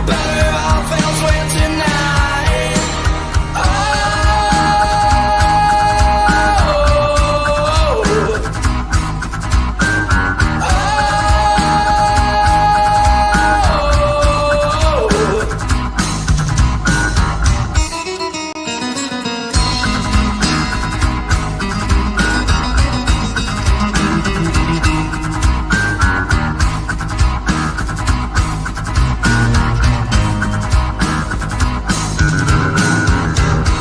better off elsewhere tonight.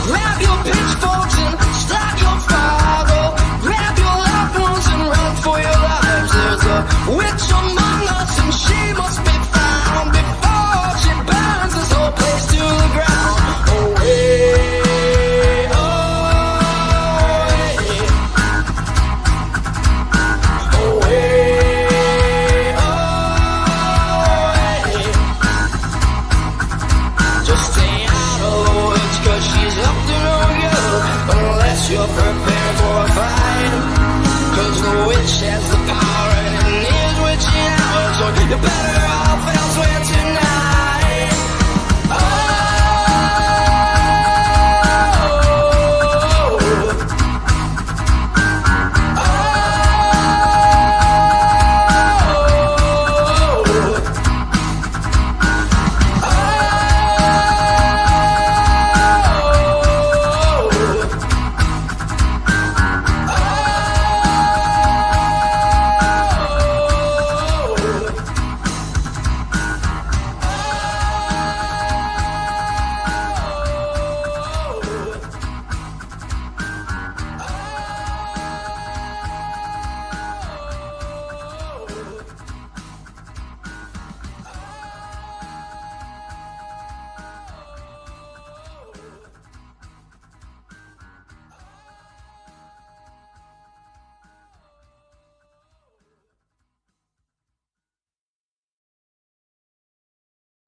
Grab your pitchforks and start your fire. Grab your loved ones and run for your lives. There's a witch among us and she must be found before she burns this whole place to the ground. Away, just stay out of the woods, 'cause she's up to no good unless you're prepared for a fight. 'Cause the witch has the power and it is witching hours, so you're better off elsewhere tonight.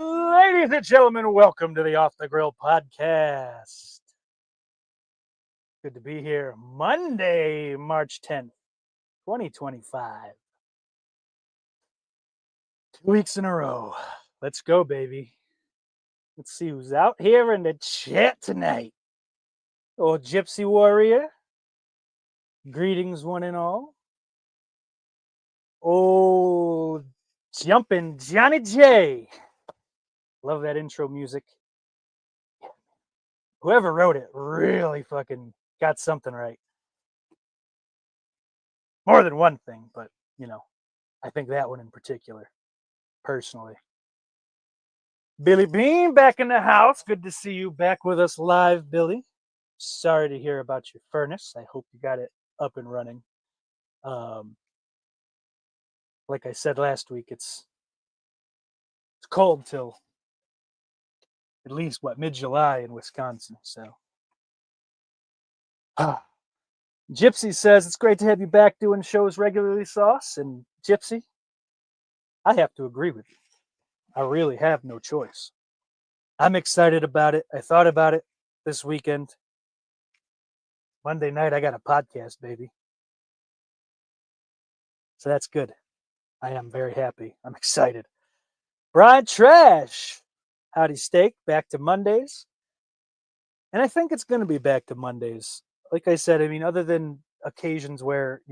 Ladies and gentlemen, welcome to the Off the Grill podcast. Good to be here. Monday, March 10th, 2025. 2 weeks in a row. Let's go, baby. Let's see who's out here in the chat tonight. Oh, Gypsy Warrior. Greetings, one and all. Oh, jumping Johnny J. Love that intro music. Whoever wrote it really fucking got something right. More than one thing, but, I think that one in particular, personally. Billy Bean back in the house. Good to see you back with us live, Billy. Sorry to hear about your furnace. I hope you got it up and running. Like I said last week, it's cold till at least mid-July in Wisconsin. So, Gypsy says it's great to have you back doing shows regularly, Sauce. And Gypsy, I have to agree with you. I really have no choice. I'm excited about it. I thought about it this weekend. Monday night, I got a podcast, baby. So that's good. I am very happy. I'm excited. Brian Trash. Howdy Steak, back to Mondays. And I think it's going to be back to Mondays. Like I said, other than occasions where,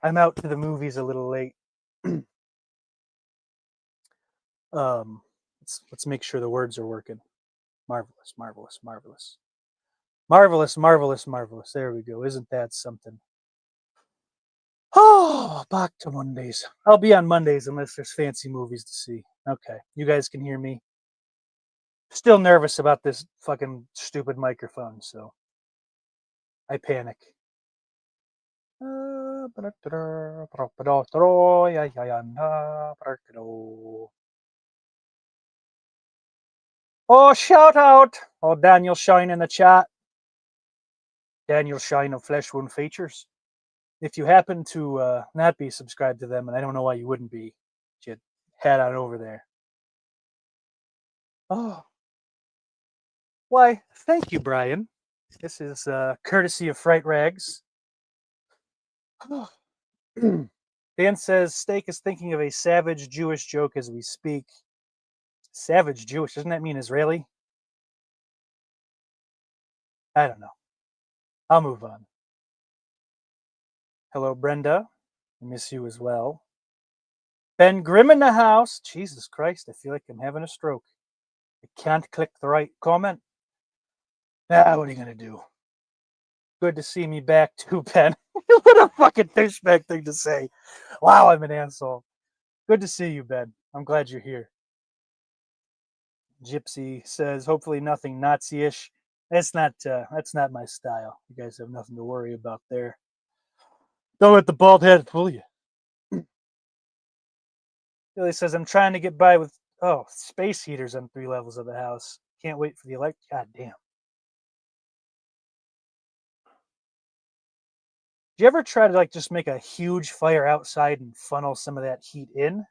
I'm out to the movies a little late. Let's make sure the words are working. Marvelous, marvelous, marvelous. Marvelous, marvelous, marvelous. There we go. Isn't that something? Oh, back to Mondays. I'll be on Mondays unless there's fancy movies to see. Okay, you guys can hear me. Still nervous about this fucking stupid microphone, so I panic. Oh, shout out! Oh, Daniel Shine in the chat. Daniel Shine of Flesh Wound Features. If you happen to not be subscribed to them, and I don't know why you wouldn't be, you'd head on over there. Oh. Why, thank you, Brian. This is courtesy of Fright Rags. Dan says, Steak is thinking of a savage Jewish joke as we speak. Savage Jewish. Doesn't that mean Israeli? I don't know. I'll move on. Hello, Brenda. I miss you as well. Ben Grimm in the house. Jesus Christ, I feel like I'm having a stroke. I can't click the right comment. What are you going to do? Good to see me back too, Ben. What a fucking douchebag thing to say. Wow, I'm an asshole. Good to see you, Ben. I'm glad you're here. Gypsy says, hopefully nothing Nazi-ish. That's not my style. You guys have nothing to worry about there. Don't let the bald head fool you. Billy says, I'm trying to get by with space heaters on 3 levels of the house. Can't wait for the God damn. Do you ever try to just make a huge fire outside and funnel some of that heat in?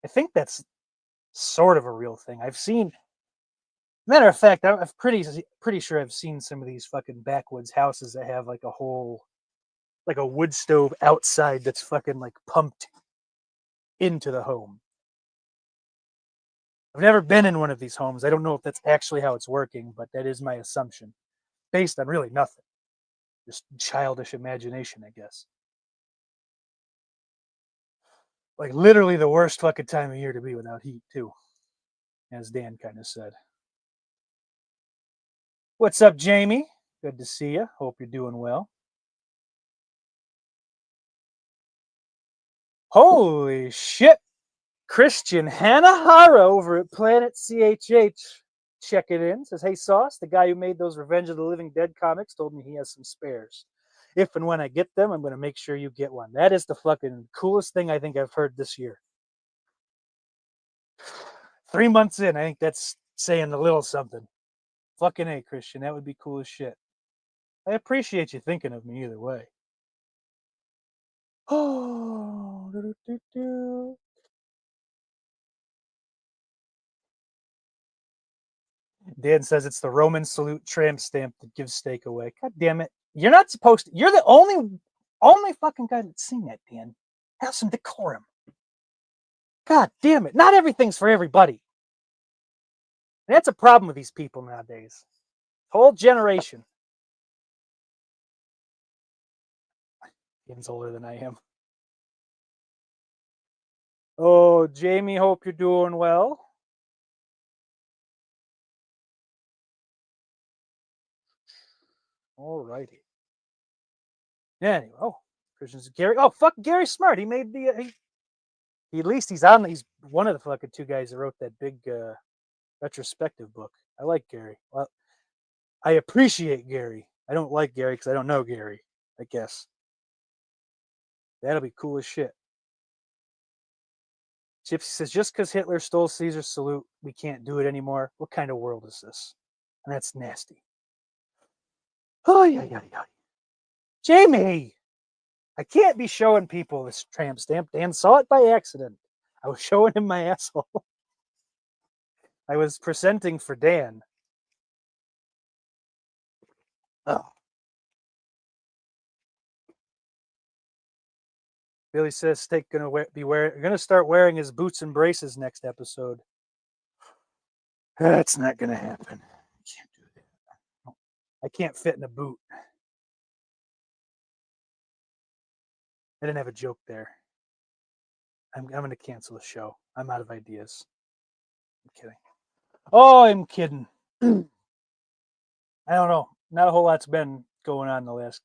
I think that's sort of a real thing. I've seen. Matter of fact, I'm pretty sure I've seen some of these fucking backwoods houses that have a whole, a wood stove outside that's fucking pumped into the home. I've never been in one of these homes. I don't know if that's actually how it's working, but that is my assumption, based on really nothing. Just childish imagination, I guess. Literally the worst fucking time of year to be without heat, too. As Dan kind of said. What's up, Jamie? Good to see you. Hope you're doing well. Holy shit. Christian Hanahara over at Planet CHH checking in. Says, hey, Sauce, the guy who made those Revenge of the Living Dead comics told me he has some spares. If and when I get them, I'm going to make sure you get one. That is the fucking coolest thing I think I've heard this year. 3 months in, I think that's saying a little something. Fucking A, Christian. That would be cool as shit. I appreciate you thinking of me either way. Oh, Dan says it's the Roman salute tramp stamp that gives steak away. God damn it. You're not supposed to. You're the only fucking guy that's seen that, Dan. Have some decorum. God damn it. Not everything's for everybody. And that's a problem with these people nowadays. Whole generation. Dan's older than I am. Oh, Jamie, hope you're doing well. Alrighty. Anyway, Christian's Gary. Oh, fuck Gary Smart. He made the. At least he's one of the fucking 2 guys that wrote that big retrospective book. I like Gary. Well, I appreciate Gary. I don't like Gary because I don't know Gary, I guess. That'll be cool as shit. Gypsy says, just because Hitler stole Caesar's salute, we can't do it anymore. What kind of world is this? And that's nasty. Oh, yeah. Jamie! I can't be showing people this tramp stamp. Dan saw it by accident. I was showing him my asshole. I was presenting for Dan. Oh. Billy says Steak gonna start wearing his boots and braces next episode. That's not gonna happen. I can't do that. I can't fit in a boot. I didn't have a joke there. I'm gonna cancel the show. I'm out of ideas. I'm kidding. Oh, I'm kidding. I don't know. Not a whole lot's been going on the last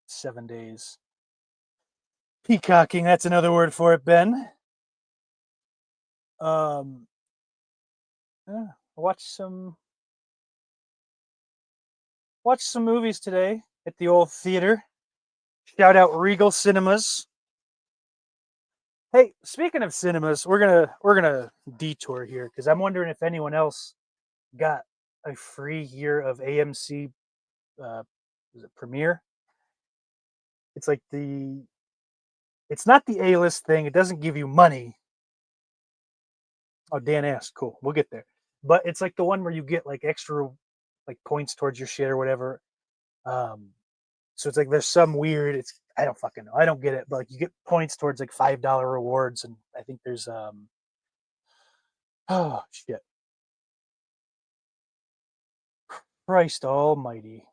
7 days. Peacocking, that's another word for it, Ben. I watched some movies today at the old theater. Shout out Regal Cinemas. Hey, speaking of cinemas, we're gonna detour here because I'm wondering if anyone else got a free year of AMC Premiere. It's it's not the A-list thing. It doesn't give you money. Oh, Dan asked. Cool. We'll get there. But it's the one where you get extra points towards your shit or whatever. So it's there's some weird. I don't fucking know. I don't get it. But you get points towards $5 rewards, and I think there's Oh, shit. Christ almighty.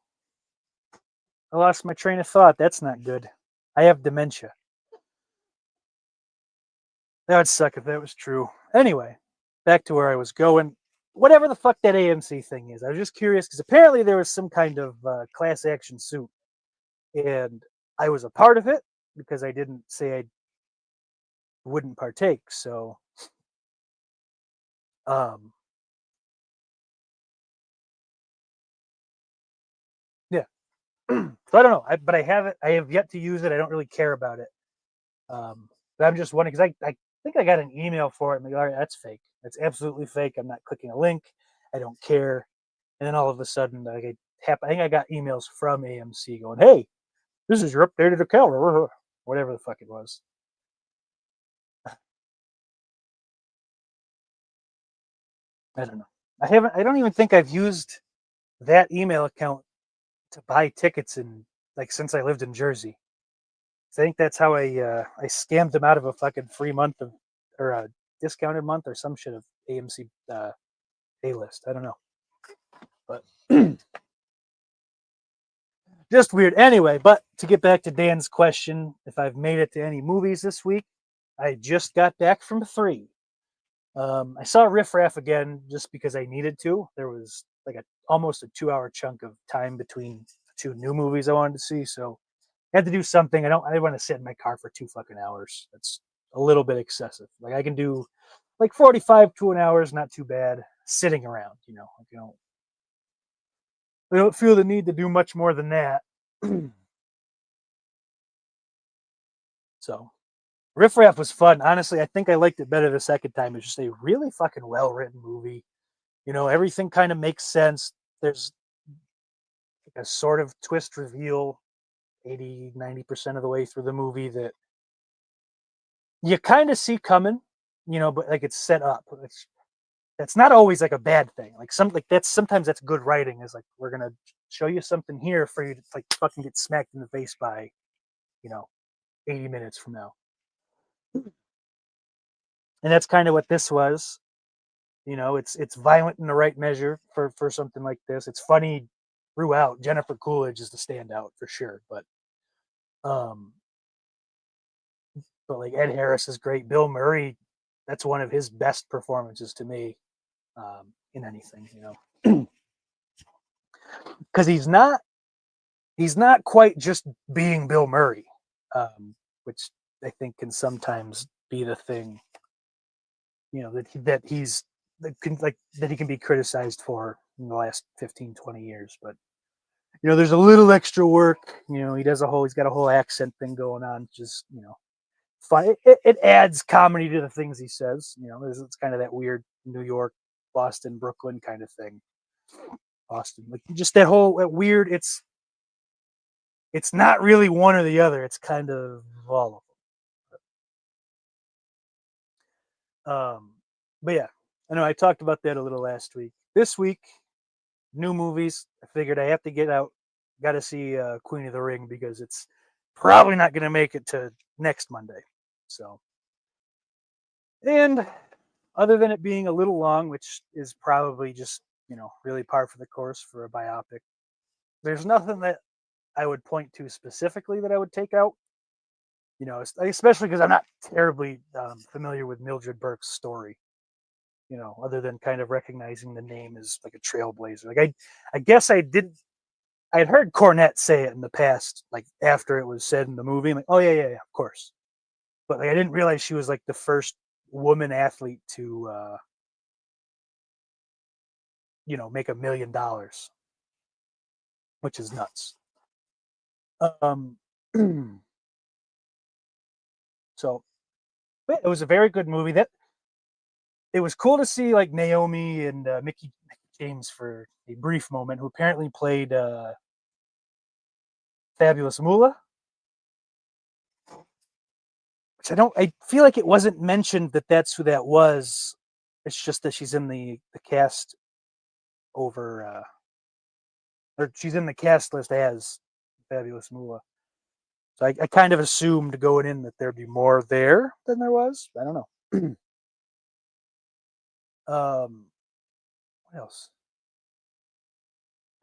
I lost my train of thought. That's not good. I have dementia. That would suck if that was true. Anyway, back to where I was going. Whatever the fuck that AMC thing is, I was just curious because apparently there was some kind of class action suit, and I was a part of it because I didn't say I wouldn't partake. So, um, yeah. So I don't know, but I have it. I have yet to use it. I don't really care about it. But I'm just wondering because I think I got an email for it. And all right, that's fake. That's absolutely fake. I'm not clicking a link. I don't care. And then all of a sudden, I think I got emails from AMC going, "Hey, this is your updated account," or whatever the fuck it was. I don't know. I haven't. I don't even think I've used that email account to buy tickets in like since I lived in Jersey. I think that's how I scammed them out of a fucking free month of or a discounted month or some shit of AMC A-list. I don't know, but just weird. Anyway, but to get back to Dan's question, if I've made it to any movies this week, I just got back from 3. I saw Riff Raff again just because I needed to. There was like almost a 2-hour chunk of time between the 2 new movies I wanted to see, so I had to do something. I didn't want to sit in my car for 2 fucking hours. That's a little bit excessive. Like I can do like 45 to an hour is not too bad sitting around, like, I don't feel the need to do much more than that. So Riff Raff was fun. Honestly, I think I liked it better the second time. It's just a really fucking well written movie. Everything kind of makes sense. There's like a sort of twist reveal 80-90% of the way through the movie that you kind of see coming, but like it's set up. That's not always like a bad thing. Like sometimes that's good writing. Is like we're gonna show you something here for you to like fucking get smacked in the face by, you know, 80 minutes from now. And that's kind of what this was. It's violent in the right measure for something like this. It's funny throughout. Jennifer Coolidge is the standout for sure, um, but like Ed Harris is great. Bill Murray, that's one of his best performances to me, in anything, because he's not quite just being Bill Murray, which I think can sometimes be the thing, that he can be criticized for in the last 15, 20 years. But there's a little extra work. He's got a whole accent thing going on, just fun. It adds comedy to the things he says. It's kind of that weird New York, Boston, Brooklyn kind of thing. Boston, like just that weird. It's not really one or the other. It's kind of all of them. But yeah, I know I talked about that a little last week. This week, new movies. I figured I have to get out. Got to see Queen of the Ring because it's probably not going to make it to next Monday. So, and other than it being a little long, which is probably just really par for the course for a biopic, there's nothing that I would point to specifically that I would take out. Especially because I'm not terribly familiar with Mildred Burke's story. Other than kind of recognizing the name as like a trailblazer. Like I guess I had heard Cornette say it in the past, like after it was said in the movie. I'm like, oh yeah, of course. But like I didn't realize she was like the first woman athlete to make $1 million, which is nuts. So it was a very good movie. That it was cool to see like Naomi and Mickey James for a brief moment, who apparently played Fabulous Moolah, which I feel like it wasn't mentioned that that's who that was. It's just that she's in the cast over, or she's in the cast list as Fabulous Moolah. So I kind of assumed going in that there'd be more there than there was. I don't know. What else?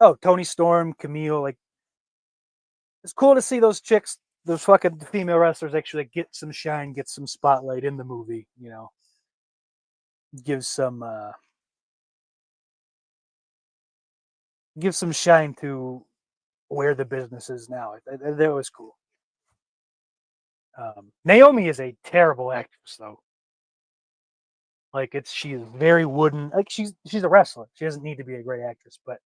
Oh, Tony Storm, Camille. Like, it's cool to see those chicks, those fucking female wrestlers, actually get some shine, get some spotlight in the movie. You know, give some shine to where the business is now. That was cool. Naomi is a terrible actress, though. Like, she's very wooden. Like, she's a wrestler. She doesn't need to be a great actress, but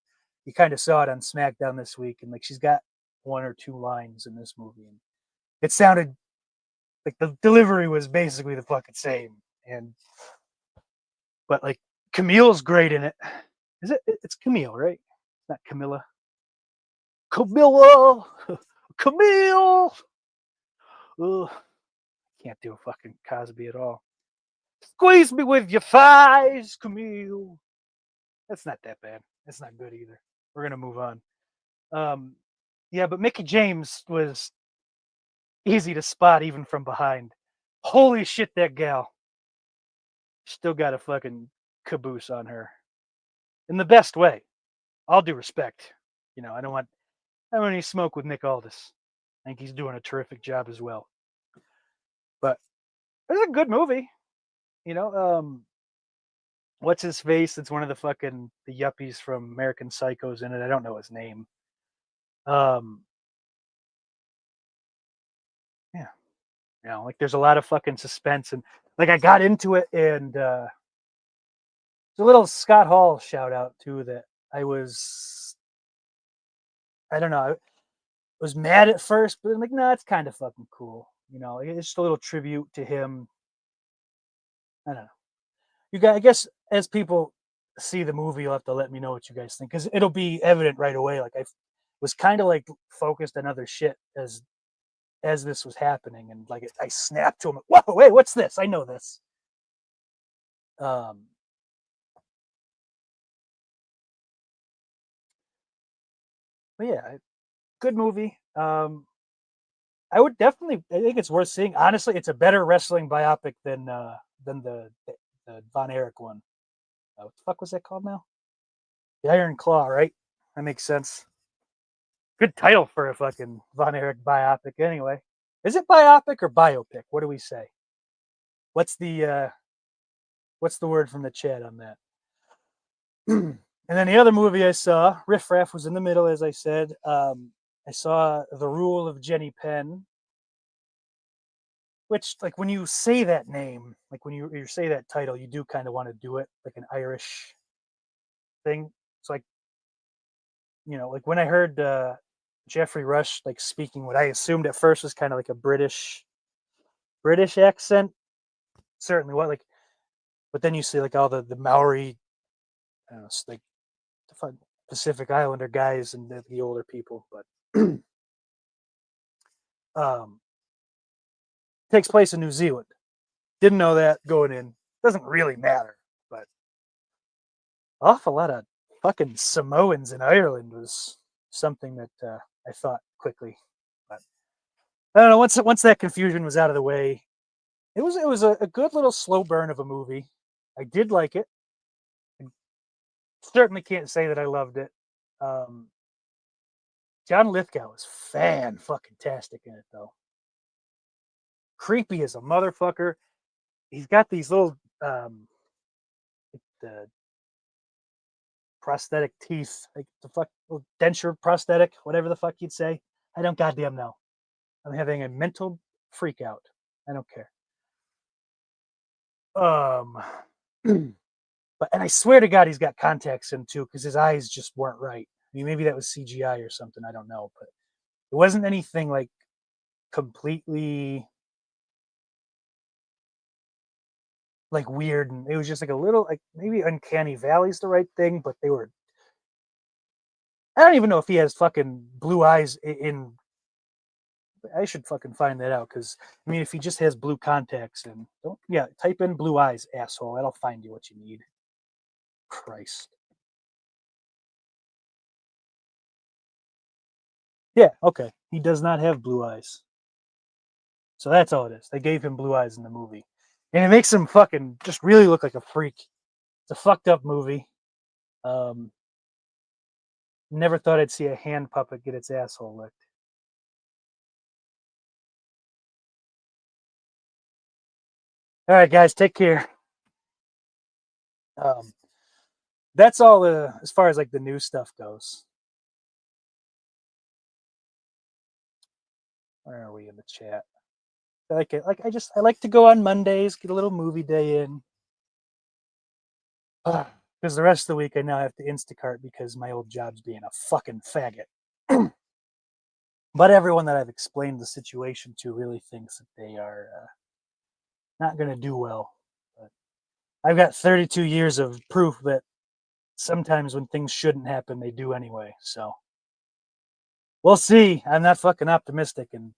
you kind of saw it on SmackDown this week, and like, she's got one or two lines in this movie, and it sounded like the delivery was basically the fucking same. But like, Camille's great in it. Is it? It's Camille, right? Not Camilla. Camilla, Camille. Ugh, can't do a fucking Cosby at all. Squeeze me with your thighs, Camille. That's not that bad. That's not good either. We're gonna move on. Yeah, but Mickey James was easy to spot even from behind. Holy shit, that gal. Still got a fucking caboose on her. In the best way. All due respect. You know, I don't want any smoke with Nick Aldis. I think he's doing a terrific job as well. But it's a good movie. You know, what's his face? It's one of the yuppies from American Psycho's in it. I don't know his name. Yeah. You know, like, there's a lot of fucking suspense, and like, I got into it, and it's a little Scott Hall shout out too, that I don't know, I was mad at first, but I'm like, nah, it's kind of fucking cool. You know, it's just a little tribute to him. I don't know. You guys, I guess, as people see the movie, you'll have to let me know what you guys think, because it'll be evident right away. Like, I was kind of like focused on other shit as this was happening, and like, I snapped to him. Whoa, wait, what's this? I know this. But yeah, good movie. I would definitely. I think it's worth seeing. Honestly, it's a better wrestling biopic than the Von Erich one. What the fuck was that called now? The Iron Claw, right? That makes sense. Good title for a fucking Von Erich biopic, anyway. Is it biopic or biopic? What do we say? What's the word from the chat on that? And then the other movie I saw, Riff Raff, was in the middle, as I said. I saw The Rule of Jenny Penn, which, like, when you say that name, like, when you say that title, you do kind of want to do it like an Irish thing. It's like, you know, like when I heard Jeffrey Rush like speaking what I assumed at first was kind of like a British accent. Certainly what, like, but then you see like all the Maori, like the Pacific Islander guys and the older people, but takes place in New Zealand. Didn't know that going in. Doesn't really matter, but awful lot of fucking Samoans in Ireland was something that I thought quickly. But I don't know. Once that confusion was out of the way, it was a good little slow burn of a movie. I did like it. I certainly can't say that I loved it. John Lithgow was fucking tastic in it, though. Creepy as a motherfucker. He's got these little prosthetic teeth, like the fuck, denture prosthetic, whatever the fuck you'd say. I don't goddamn know. I'm having a mental freak out. I don't care. But, and I swear to God, he's got contacts in too, because his eyes just weren't right. I mean, maybe that was CGI or something. I don't know, but it wasn't anything like completely like weird, and it was just like a little, like, maybe Uncanny Valley's the right thing, but they were. I don't even know if he has fucking blue eyes in. I should fucking find that out, because I mean, if he just has blue contacts, and type in blue eyes, asshole. That'll find you what you need. Christ. Yeah, okay. He does not have blue eyes. So that's all it is. They gave him blue eyes in the movie. And it makes him fucking just really look like a freak. It's a fucked up movie. Never thought I'd see a hand puppet get its asshole licked. All right, guys, take care. That's all as far as like the new stuff goes. Where are we in the chat? I like it. I like to go on Mondays, get a little movie day in. Because the rest of the week I now have to Instacart because my old job's being a fucking faggot. But everyone that I've explained the situation to really thinks that they are not going to do well. But I've got 32 years of proof that sometimes when things shouldn't happen, they do anyway. So we'll see. I'm not fucking optimistic, and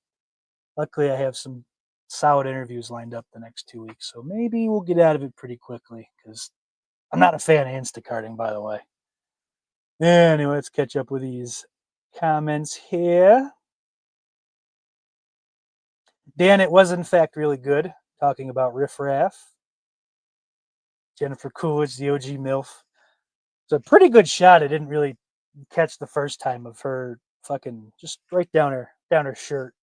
luckily I have some solid interviews lined up the next 2 weeks. So maybe we'll get out of it pretty quickly because I'm not a fan of Instacarting, by the way. Anyway, let's catch up with these comments here. Dan, it was in fact really good, talking about Riff Raff. Jennifer Coolidge, the OG MILF. It's a pretty good shot. I didn't really catch the first time of her fucking just right down her shirt.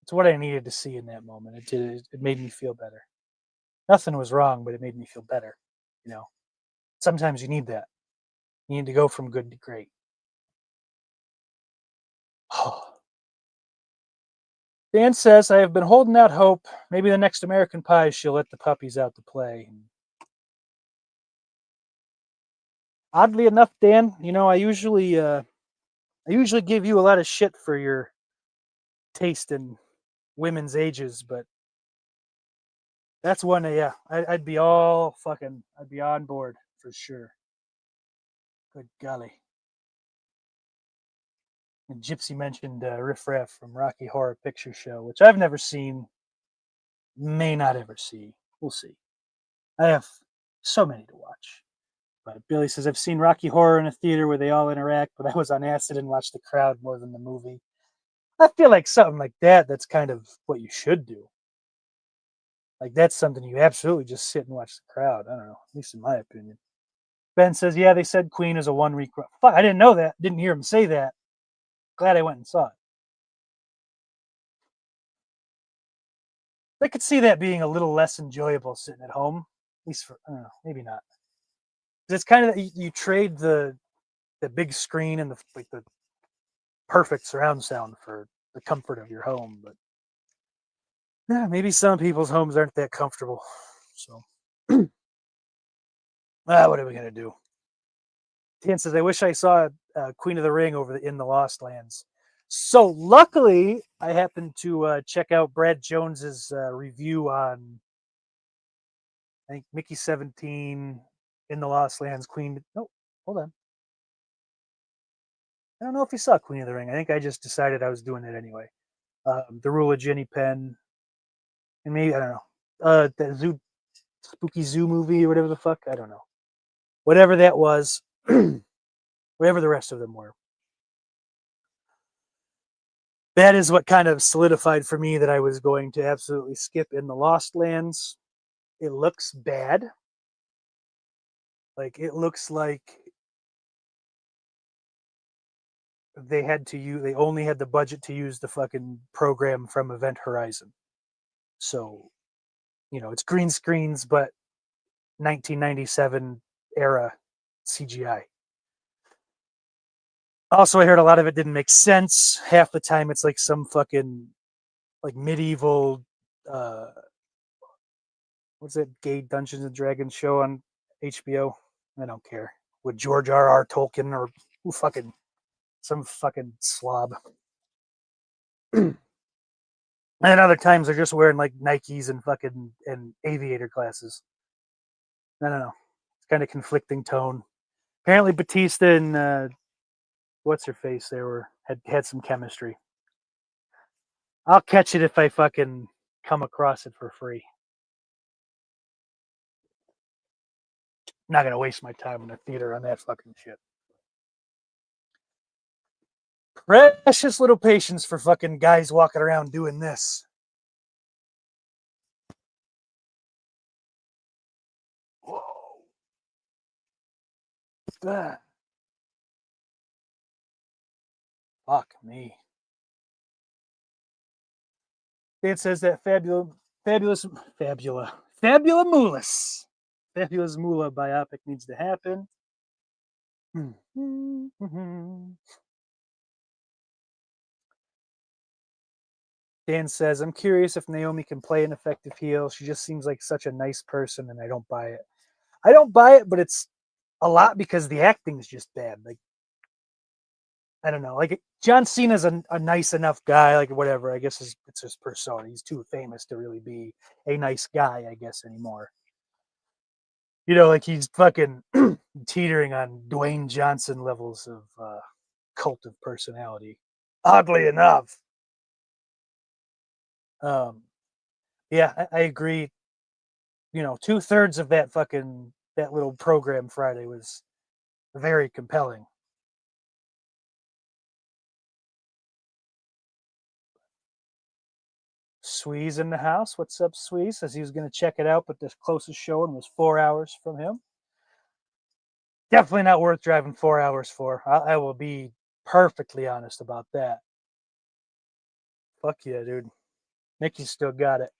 It's what I needed to see in that moment. It made me feel better. Nothing was wrong, but it made me feel better. You know, sometimes you need that. You need to go from good to great. Dan says, I have been holding out hope. Maybe the next American Pie she'll let the puppies out to play. Oddly enough, Dan, you know, I usually give you a lot of shit for your taste in women's ages, but that's one. Yeah, I'd be on board for sure. Good golly. And Gypsy mentioned Riff Raff from Rocky Horror Picture Show, which I've never seen, may not ever see. We'll see. I have so many to watch. But Billy says, I've seen Rocky Horror in a theater where they all interact, but I was on acid and watched the crowd more than the movie. I feel like something like that's kind of what you should do. Like, that's something you absolutely just sit and watch the crowd. I don't know, at least in my opinion. Ben says, yeah, they said Queen is a one-week run. Fuck, I didn't know that. Didn't hear him say that. Glad I went and saw it. I could see that being a little less enjoyable sitting at home. At least for, I don't know, maybe not. It's kind of, you trade the big screen and the perfect surround sound for the comfort of your home. But yeah, maybe some people's homes aren't that comfortable. So, what are we going to do? Dan says, I wish I saw Queen of the Ring in the Lost Lands. So luckily, I happened to check out Brad Jones's review on, I think, Mickey 17, In the Lost Lands, Queen. No, hold on. I don't know if you saw Queen of the Ring. I think I just decided I was doing it anyway. The Rule of Ginny Penn, and maybe, I don't know, that Spooky Zoo movie or whatever the fuck. I don't know. Whatever that was, whatever the rest of them were. That is what kind of solidified for me that I was going to absolutely skip In the Lost Lands. It looks bad. Like, it looks like they only had the budget to use the fucking program from Event Horizon. So, you know, it's green screens, but 1997 era CGI. Also, I heard a lot of it didn't make sense. Half the time it's like some fucking like medieval what's that gay Dungeons and Dragons show on HBO? I don't care. With George R.R. Tolkien or some fucking slob. And other times they're just wearing like Nikes and aviator glasses. I don't know. It's kind of conflicting tone. Apparently Batista and what's her face there had some chemistry. I'll catch it if I fucking come across it for free. I'm not gonna waste my time in the theater on that fucking shit. Precious little patience for fucking guys walking around doing this. Ugh. Fuck me. It says that Fabulous Moolah biopic needs to happen. Dan says, I'm curious if Naomi can play an effective heel. She just seems like such a nice person, and I don't buy it. I don't buy it, but it's a lot because the acting is just bad. Like, I don't know. Like, John Cena's a nice enough guy, like, whatever. I guess it's his persona. He's too famous to really be a nice guy, I guess, anymore. You know, like, he's fucking teetering on Dwayne Johnson levels of cult of personality. Oddly enough. Yeah, I agree. You know, 2/3 of that little program Friday was very compelling. Swee's in the house. What's up, Swee? Says he was going to check it out, but the closest showing was 4 hours from him. Definitely not worth driving 4 hours for. I will be perfectly honest about that. Fuck yeah, dude. Nikki's still got it.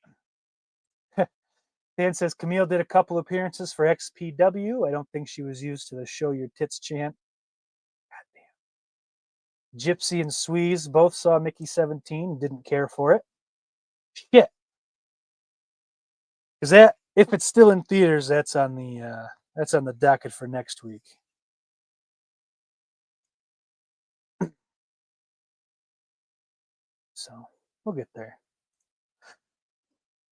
Dan says Camille did a couple appearances for XPW. I don't think she was used to the show your tits chant. Goddamn. Gypsy and Sweeze both saw Mickey 17, didn't care for it. Shit. Because that, if it's still in theaters, that's on the docket for next week. So we'll get there.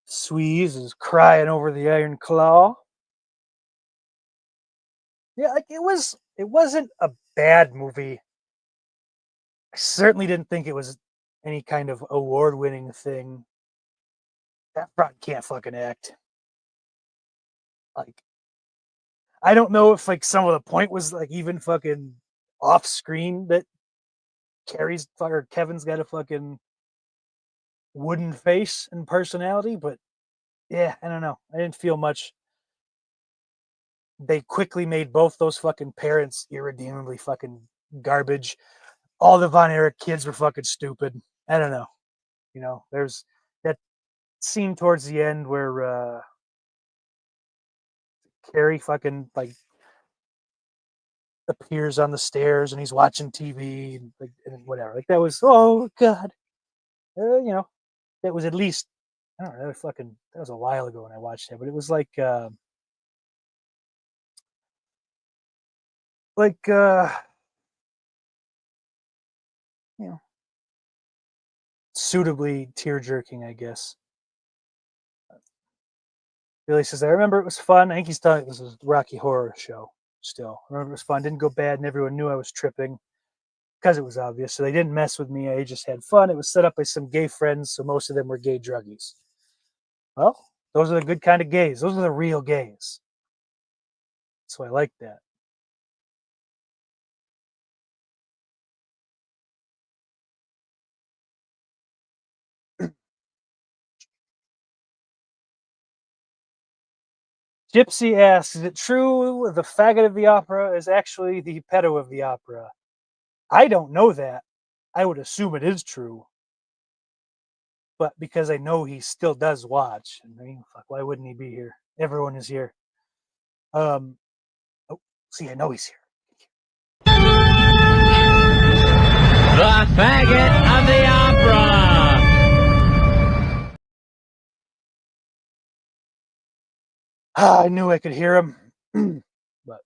Sweeze is crying over the Iron Claw. Yeah, like it wasn't a bad movie. I certainly didn't think it was any kind of award-winning thing. That front can't fucking act. Like, I don't know if like some of the point was like even fucking off screen that Kevin's got a fucking wooden face and personality, but yeah, I don't know. I didn't feel much. They quickly made both those fucking parents irredeemably fucking garbage. All the Von Erich kids were fucking stupid. I don't know. You know, there's that scene towards the end where Carrie fucking like appears on the stairs and he's watching TV and like and whatever. Like that was oh god. You know, that was at least I don't know. That was a while ago when I watched it, but it was like you know, suitably tear jerking, I guess. Billy says, I remember it was fun. I think he's telling this is Rocky Horror Show still. I remember it was fun. Didn't go bad, and everyone knew I was tripping because it was obvious. So they didn't mess with me. I just had fun. It was set up by some gay friends, so most of them were gay druggies. Well, those are the good kind of gays. Those are the real gays. So I like that. Gypsy asks, is it true the faggot of the opera is actually the pedo of the opera? I don't know that. I would assume it is true. But because I know he still does watch, I mean, fuck, why wouldn't he be here? Everyone is here. Oh, see, I know he's here. The faggot of the opera. I knew I could hear him. But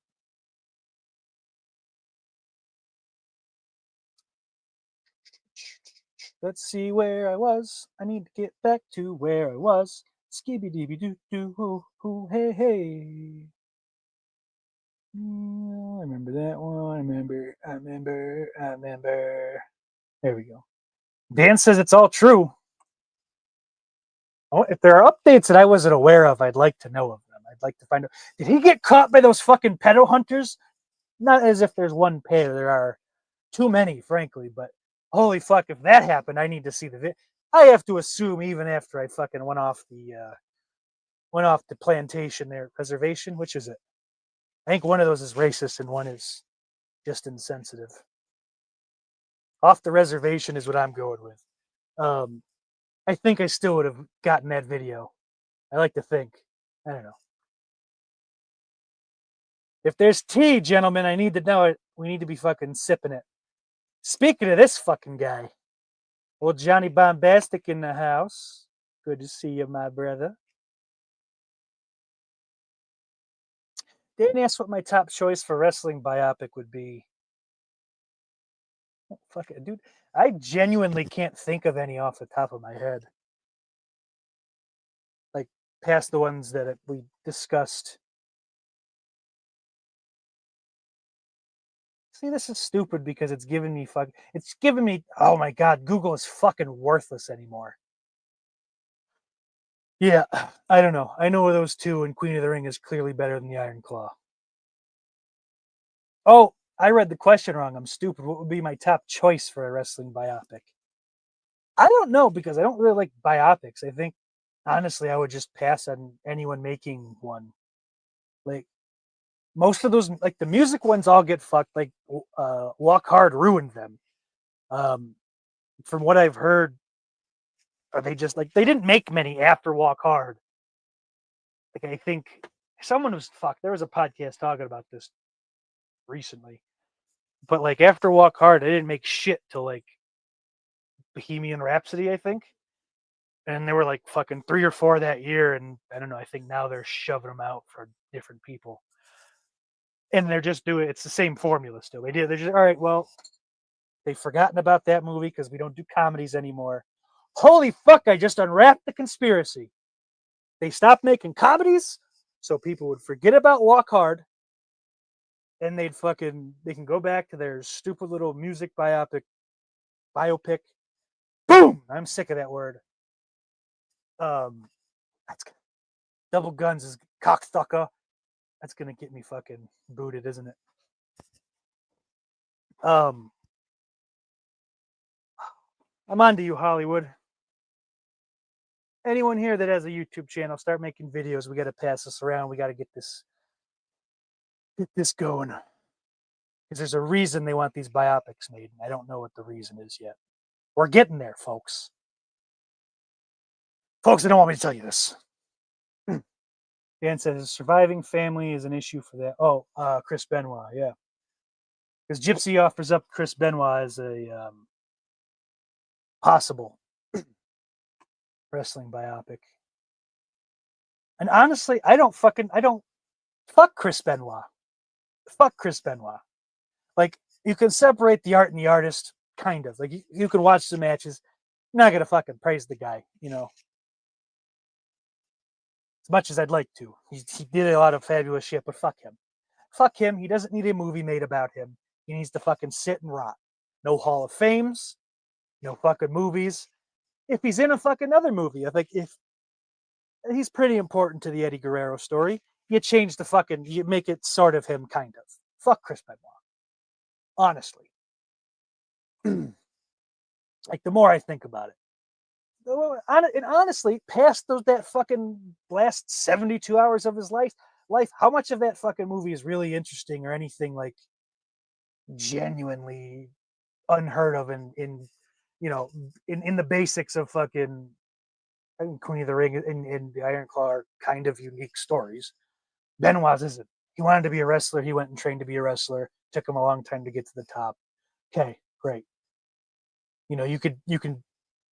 let's see where I was. I need to get back to where I was. Skibby dibby doo doo hoo hoo hey hey. I remember that one. I remember. There we go. Dan says it's all true. Oh, if there are updates that I wasn't aware of, I'd like to know of them. I'd like to find out. Did he get caught by those fucking pedo hunters? Not as if there's one pair. There are too many, frankly. But holy fuck, if that happened, I need to see the video. I have to assume even after I fucking went off the plantation there, preservation. Which is it? I think one of those is racist and one is just insensitive. Off the reservation is what I'm going with. I think I still would have gotten that video. I like to think. I don't know. If there's tea, gentlemen, I need to know it. We need to be fucking sipping it. Speaking of this fucking guy, old Johnny Bombastic in the house. Good to see you, my brother. Didn't ask what my top choice for wrestling biopic would be. Oh, fuck it, dude. I genuinely can't think of any off the top of my head. Like, past the ones that we discussed. See, this is stupid because it's giving me oh my god, Google is fucking worthless anymore. Yeah, I don't know. I know those two, and Queen of the Ring is clearly better than the Iron Claw. Oh, I read the question wrong. I'm stupid. What would be my top choice for a wrestling biopic? I don't know because I don't really like biopics. I think, honestly, I would just pass on anyone making one. Like, most of those, like the music ones, all get fucked. Like, Walk Hard ruined them. From what I've heard, are they just like they didn't make many after Walk Hard? Like, I think someone was fucked. There was a podcast talking about this recently, but like after Walk Hard, they didn't make shit till like Bohemian Rhapsody, I think, and there were like fucking 3 or 4 that year, and I don't know. I think now they're shoving them out for different people. And they're just doing it's the same formula still. They're just all right. Well, they've forgotten about that movie because we don't do comedies anymore. Holy fuck! I just unwrapped the conspiracy. They stopped making comedies, so people would forget about Walk Hard, and they can go back to their stupid little music biopic. Boom! I'm sick of that word. That's double guns is cocksucker. That's gonna get me fucking booted, isn't it? I'm on to you, Hollywood. Anyone here that has a YouTube channel, start making videos. We got to pass this around. We got to get this going. Because there's a reason they want these biopics made. I don't know what the reason is yet. We're getting there, folks. Folks, they don't want me to tell you this. Dan says surviving family is an issue for that. Oh, Chris Benoit, yeah. Because Gypsy offers up Chris Benoit as a possible wrestling biopic. And honestly, fuck Chris Benoit. Fuck Chris Benoit. Like, you can separate the art and the artist, kind of. Like, you can watch the matches. You're not going to fucking praise the guy, you know. As much as I'd like to. He did a lot of fabulous shit, but fuck him. Fuck him. He doesn't need a movie made about him. He needs to fucking sit and rot. No Hall of Fames. No fucking movies. If he's in a fucking other movie, I think if he's pretty important to the Eddie Guerrero story, you make it sort of him, kind of. Fuck Chris Benoit. Honestly. Like, the more I think about it. And honestly, past that fucking last 72 hours of his life, how much of that fucking movie is really interesting or anything like genuinely unheard of in the basics of fucking Queen of the Ring and the Iron Claw are kind of unique stories. Benoit's isn't. He wanted to be a wrestler. He went and trained to be a wrestler. Took him a long time to get to the top. Okay, great. You know, you can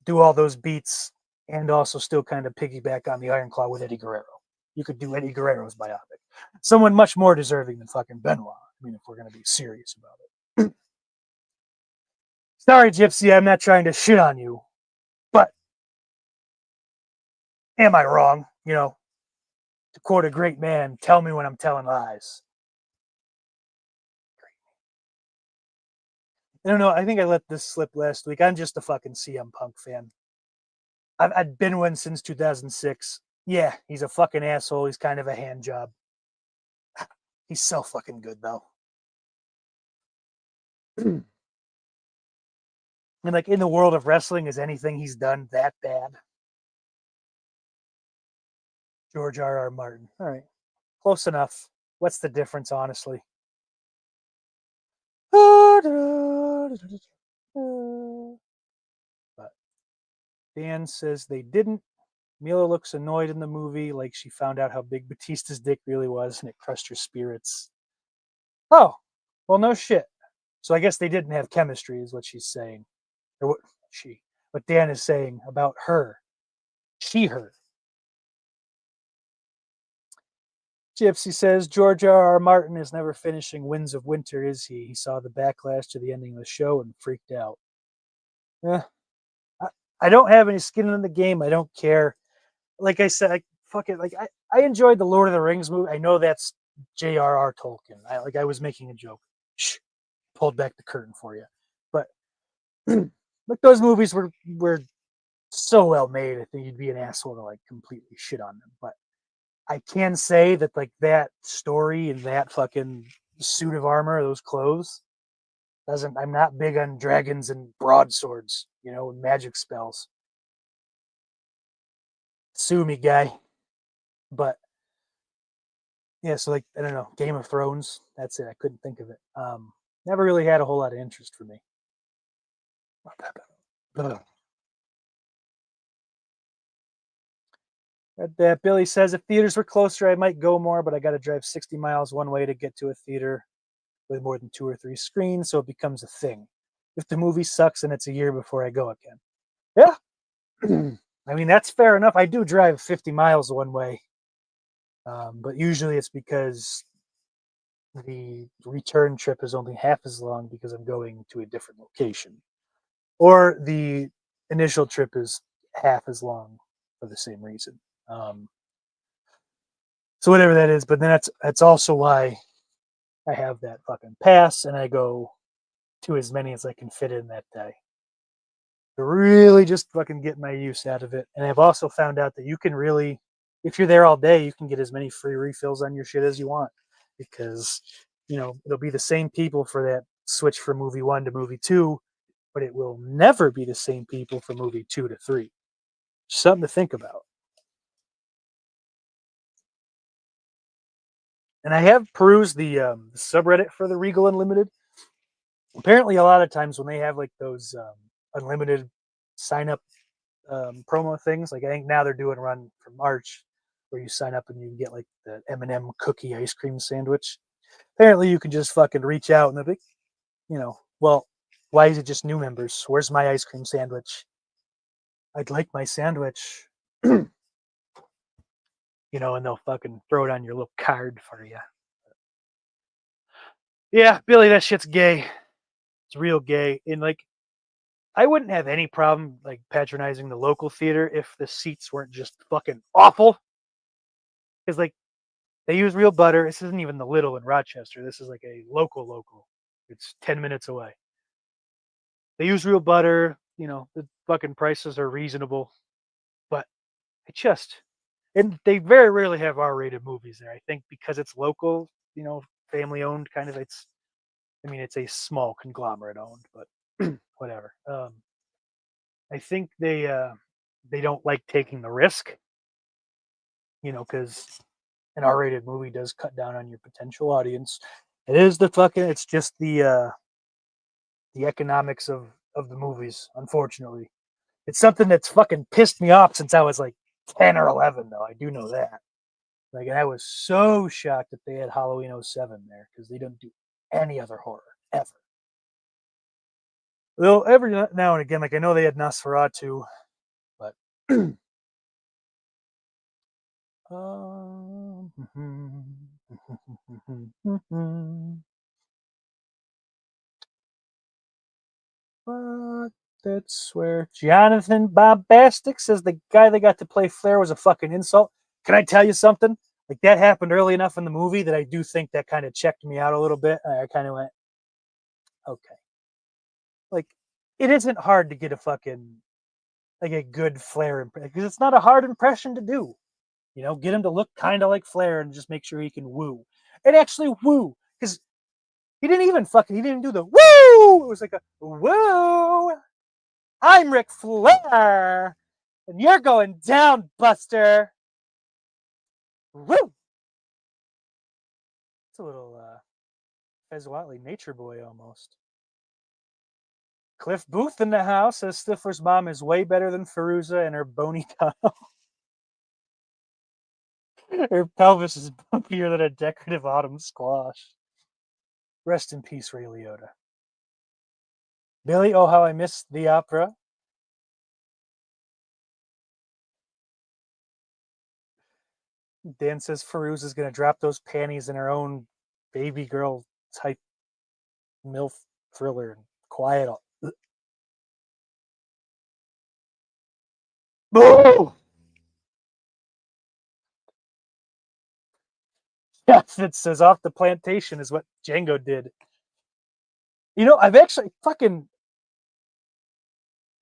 do all those beats and also still kind of piggyback on the Iron Claw with Eddie Guerrero. You could do Eddie Guerrero's biopic. Someone much more deserving than fucking Benoit. I mean, if we're going to be serious about it. Sorry, Gypsy, I'm not trying to shit on you. But am I wrong? You know, to quote a great man, tell me when I'm telling lies. I don't know. I think I let this slip last week. I'm just a fucking CM Punk fan. I've been one since 2006. Yeah, he's a fucking asshole. He's kind of a hand job. He's so fucking good, though. And like in the world of wrestling, is anything he's done that bad? George R.R. Martin. All right. Close enough. What's the difference, honestly? But Dan says they didn't. Mila looks annoyed in the movie, like she found out how big Batista's dick really was and it crushed her spirits. Oh, well, no shit. So I guess they didn't have chemistry, is what she's saying. Or what Dan is saying about her. Her. Gypsy says George R.R. Martin is never finishing Winds of Winter, is he? He saw the backlash to the ending of the show and freaked out. I don't have any skin in the game. I don't care. Like I said, fuck it. Like I enjoyed the Lord of the Rings movie. I know that's J.R.R. Tolkien. I was making a joke. Shh, pulled back the curtain for you. But like those movies were so well made. I think you'd be an asshole to like completely shit on them. But I can say that like that story and that fucking suit of armor, those clothes, I'm not big on dragons and broadswords, and magic spells. Sue me, guy. But yeah, so like I don't know, Game of Thrones. That's it. I couldn't think of it. Never really had a whole lot of interest for me. That Billy says if theaters were closer, I might go more, but I got to drive 60 miles one way to get to a theater with more than 2 or 3 screens, so it becomes a thing. If the movie sucks, and it's a year before I go again. Yeah. I mean, that's fair enough. I do drive 50 miles one way, but usually it's because the return trip is only half as long because I'm going to a different location. Or the initial trip is half as long for the same reason. So whatever that is, but then that's also why I have that fucking pass and I go to as many as I can fit in that day. To really just fucking get my use out of it. And I've also found out that you can really, if you're there all day, you can get as many free refills on your shit as you want. Because, it'll be the same people for that switch from movie 1 to movie 2, but it will never be the same people from movie 2 to 3. Something to think about. And I have perused the subreddit for the Regal Unlimited. Apparently, a lot of times when they have like those unlimited sign up promo things, like I think now they're doing run for March, where you sign up and you get like the M&M cookie ice cream sandwich. Apparently, you can just fucking reach out and they'll be, well, why is it just new members? Where's my ice cream sandwich? I'd like my sandwich. And they'll fucking throw it on your little card for you. Yeah, Billy, that shit's gay. It's real gay. And like, I wouldn't have any problem like patronizing the local theater if the seats weren't just fucking awful. Because like, they use real butter. This isn't even the Little in Rochester. This is like a local. It's 10 minutes away. They use real butter. The fucking prices are reasonable. But and they very rarely have R-rated movies there. I think because it's local, family owned kind of. It's a small conglomerate owned, but whatever. I think they don't like taking the risk, because an R-rated movie does cut down on your potential audience. It's just the economics of the movies, unfortunately. It's something that's fucking pissed me off since I was like 10 or 11, though. I do know that. Like, and I was so shocked that they had Halloween 07 there because they don't do any other horror ever. Well, every now and again, like I know they had Nosferatu, but but that's where Jonathan Bombastic says the guy that got to play Flair was a fucking insult. Can I tell you something? Like that happened early enough in the movie that I do think that kind of checked me out a little bit. I kind of went, okay. Like, it isn't hard to get a good Flair impression because it's not a hard impression to do. Get him to look kind of like Flair and just make sure he can woo. And actually woo, because he didn't even do the woo. It was like a woo. I'm Ric Flair, and you're going down, Buster. Woo. It's a little Fez Whatley nature boy almost. Cliff Booth in the house says Stifler's mom is way better than Feruza and her bony tunnel. Her pelvis is bumpier than a decorative autumn squash. Rest in peace, Ray Liotta. Billy, oh, how I missed the opera. Dan says Feruza's going to drop those panties in her own baby girl type MILF thriller and quiet. Oh! Yes, it says off the plantation is what Django did. You know, I've actually fucking.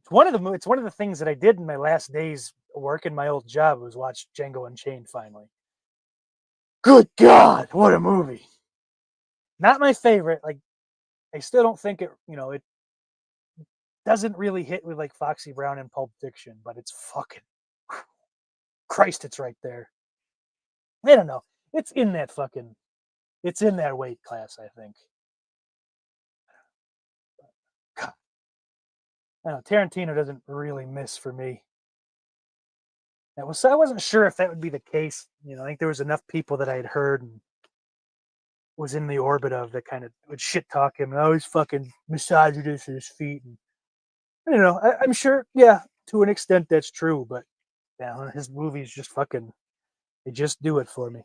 It's one of the things that I did in my last days working my old job was watch Django Unchained finally. Good God, what a movie! Not my favorite. Like, I still don't think it. You know, it doesn't really hit with like Foxy Brown and Pulp Fiction, but it's fucking. Christ, it's right there. I don't know. It's in that fucking. It's in that weight class, I think. God. I don't know, Tarantino doesn't really miss for me. I wasn't sure if that would be the case. You know, I think there was enough people that I had heard and was in the orbit of that kind of would shit talk him. And I was fucking misogynist at his feet. And I don't know. I'm sure, yeah, to an extent that's true. But yeah, his movies just fucking, they just do it for me.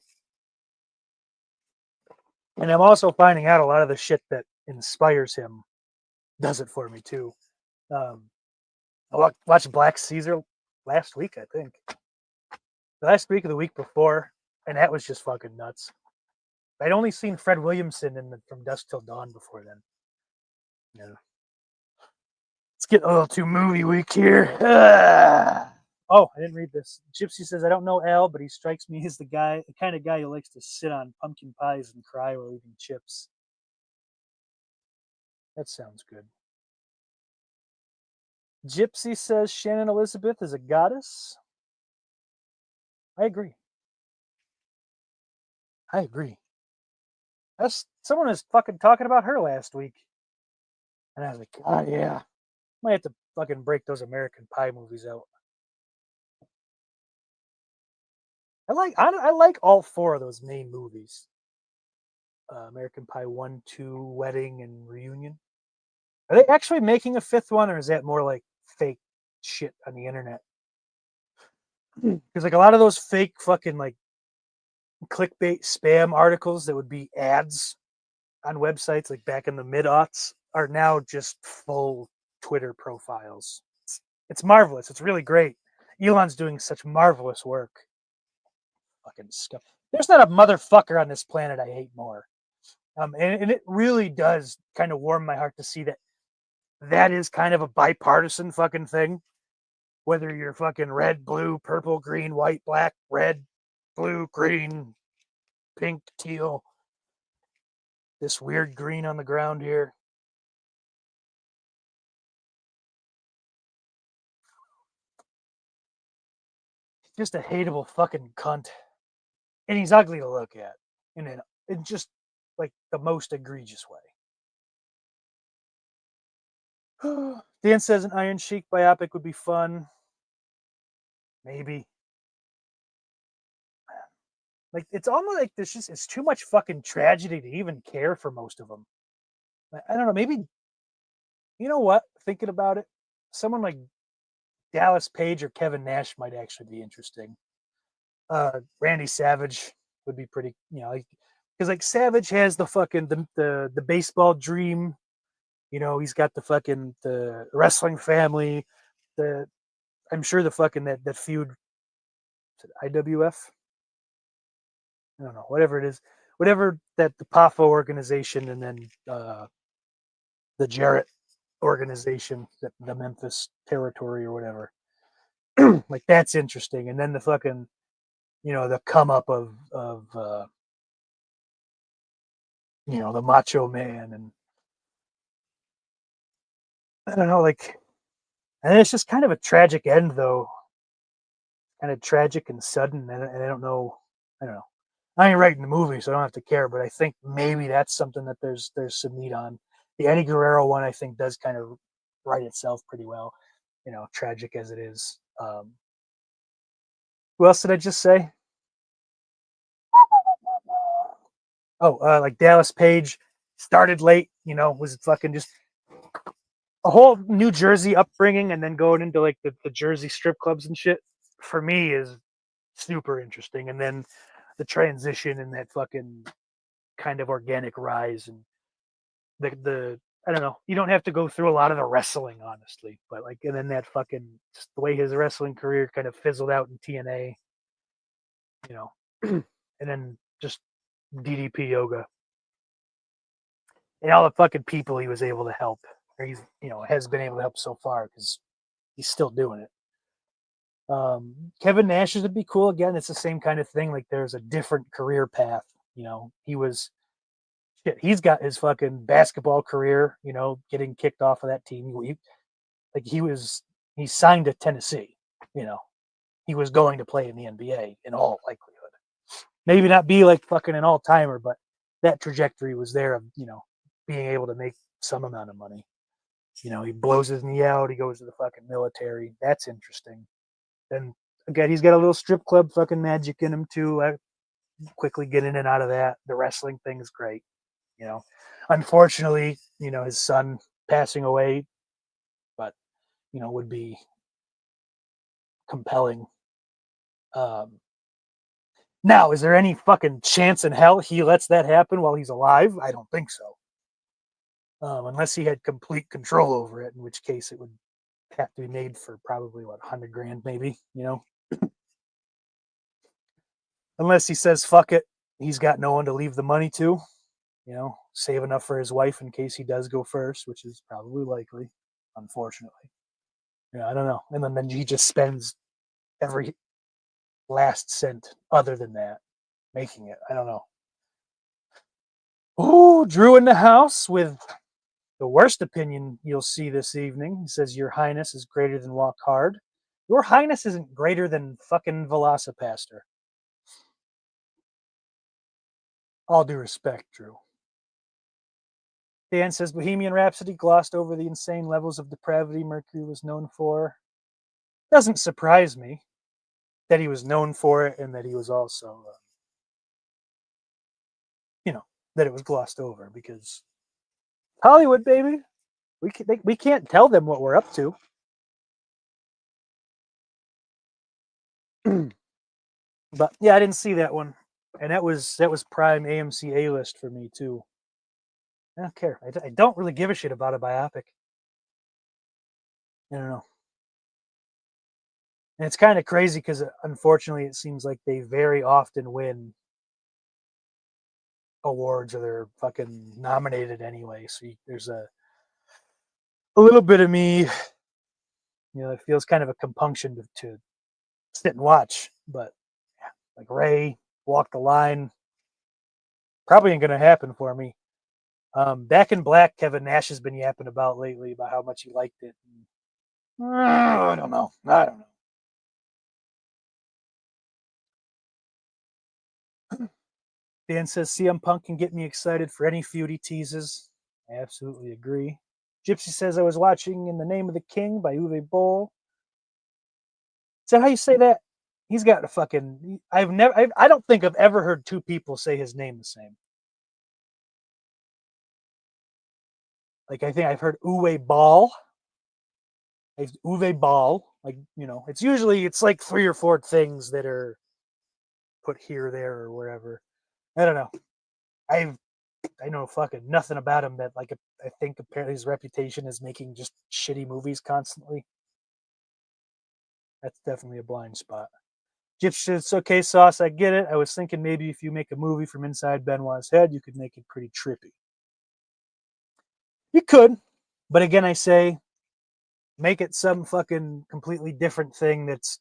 And I'm also finding out a lot of the shit that inspires him does it for me too. I watched Black Caesar last week, I think. Last week or the week before, and that was just fucking nuts. I'd only seen Fred Williamson in From Dusk Till Dawn before then. Yeah. Let's get a little too movie week here. Oh, I didn't read this. Gypsy says, I don't know Al, but he strikes me as the kind of guy who likes to sit on pumpkin pies and cry while eating chips. That sounds good. Gypsy says Shannon Elizabeth is a goddess. I agree. Someone was fucking talking about her last week. And I was like, God, yeah. Might have to fucking break those American Pie movies out. I like all four of those main movies. American Pie 1, 2, Wedding, and Reunion. Are they actually making a fifth one, or is that more like fake shit on the internet? Because like a lot of those fake fucking like clickbait spam articles that would be ads on websites like back in the mid-aughts are now just full Twitter profiles. It's marvelous. It's really great. Elon's doing such marvelous work. Fucking stuff. There's not a motherfucker on this planet I hate more. And it really does kind of warm my heart to see that is kind of a bipartisan fucking thing. Whether you're fucking red, blue, purple, green, white, black, red, blue, green, pink, teal. This weird green on the ground here. Just a hateable fucking cunt. And he's ugly to look at. In just like the most egregious way. Dan says an Iron Sheik biopic would be fun. Maybe. Like, it's almost like it's too much fucking tragedy to even care for most of them. I don't know, maybe, you know what? Thinking about it, someone like Dallas Page or Kevin Nash might actually be interesting. Randy Savage would be pretty, you know, because like Savage has the fucking the baseball dream, you know, he's got the wrestling family, I'm sure the fucking that feud, IWF. I don't know, whatever it is, whatever that the PAFO organization and then the Jarrett organization, the Memphis territory or whatever. Like that's interesting. And then the fucking, you know, the come up of you know, the Macho Man, and I don't know, like, and it's just kind of a tragic end though. Kind of tragic and sudden, and I don't know. I ain't writing the movie, so I don't have to care. But I think maybe that's something that there's some meat on. The Eddie Guerrero one, I think, does kind of write itself pretty well. You know, tragic as it is. Who else did I just say? Oh, like Dallas Page started late. You know, was fucking just a whole New Jersey upbringing, and then going into like the Jersey strip clubs and shit. For me, is super interesting. And then the transition and that fucking kind of organic rise and the I don't know. You don't have to go through a lot of the wrestling, honestly, but like, and then that fucking just the way his wrestling career kind of fizzled out in TNA, you know, and then just DDP yoga and all the fucking people he was able to help, or he's has been able to help so far because he's still doing it. Kevin Nash's would be cool. Again, it's the same kind of thing. Like there's a different career path. You know, he's got his fucking basketball career, getting kicked off of that team. He signed to Tennessee, he was going to play in the NBA in all likelihood. Maybe not be like fucking an all-timer, but that trajectory was there of, being able to make some amount of money. He blows his knee out. He goes to the fucking military. That's interesting. And again, he's got a little strip club fucking magic in him too. I quickly get in and out of that. The wrestling thing is great. Unfortunately, his son passing away, but, would be compelling. Now, is there any fucking chance in hell he lets that happen while he's alive? I don't think so. Unless he had complete control over it, in which case it would have to be made for probably $100,000 maybe, unless he says fuck it, he's got no one to leave the money to, save enough for his wife in case he does go first, which is probably likely, unfortunately. I don't know. And then he just spends every last cent other than that making it. I don't know. Oh, Drew in the house with the worst opinion you'll see this evening. He says, Your Highness is greater than Walk Hard. Your Highness isn't greater than fucking Velocipaster. All due respect, Drew. Dan says, Bohemian Rhapsody glossed over the insane levels of depravity Mercury was known for. Doesn't surprise me that he was known for it and that he was also, that it was glossed over, because Hollywood, baby, we can't tell them what we're up to. But yeah, I didn't see that one, and that was prime AMC A-list for me too. I don't care. I don't really give a shit about a biopic. I don't know. And it's kind of crazy because unfortunately it seems like they very often win awards, or they're fucking nominated anyway. So there's a little bit of me, it feels kind of a compunction to sit and watch. But yeah, like Ray, Walk the Line, probably ain't going to happen for me. Back in Black, Kevin Nash has been yapping about lately about how much he liked it. I don't know. Dan says CM Punk can get me excited for any feud he teases. I absolutely agree. Gypsy says I was watching In the Name of the King by Uwe Boll. Is that how you say that? He's got a fucking... I don't think I've ever heard two people say his name the same. Like, I think I've heard Uwe Ball. Uwe Ball. Like, it's like 3 or 4 things that are put here, there, or wherever. I don't know. I know fucking nothing about him. That, like, I think apparently his reputation is making just shitty movies constantly. That's definitely a blind spot. Gypsy, it's okay, Sauce. I get it. I was thinking maybe if you make a movie from inside Benoit's head, you could make it pretty trippy. You could, but again, I say, make it some fucking completely different thing. That's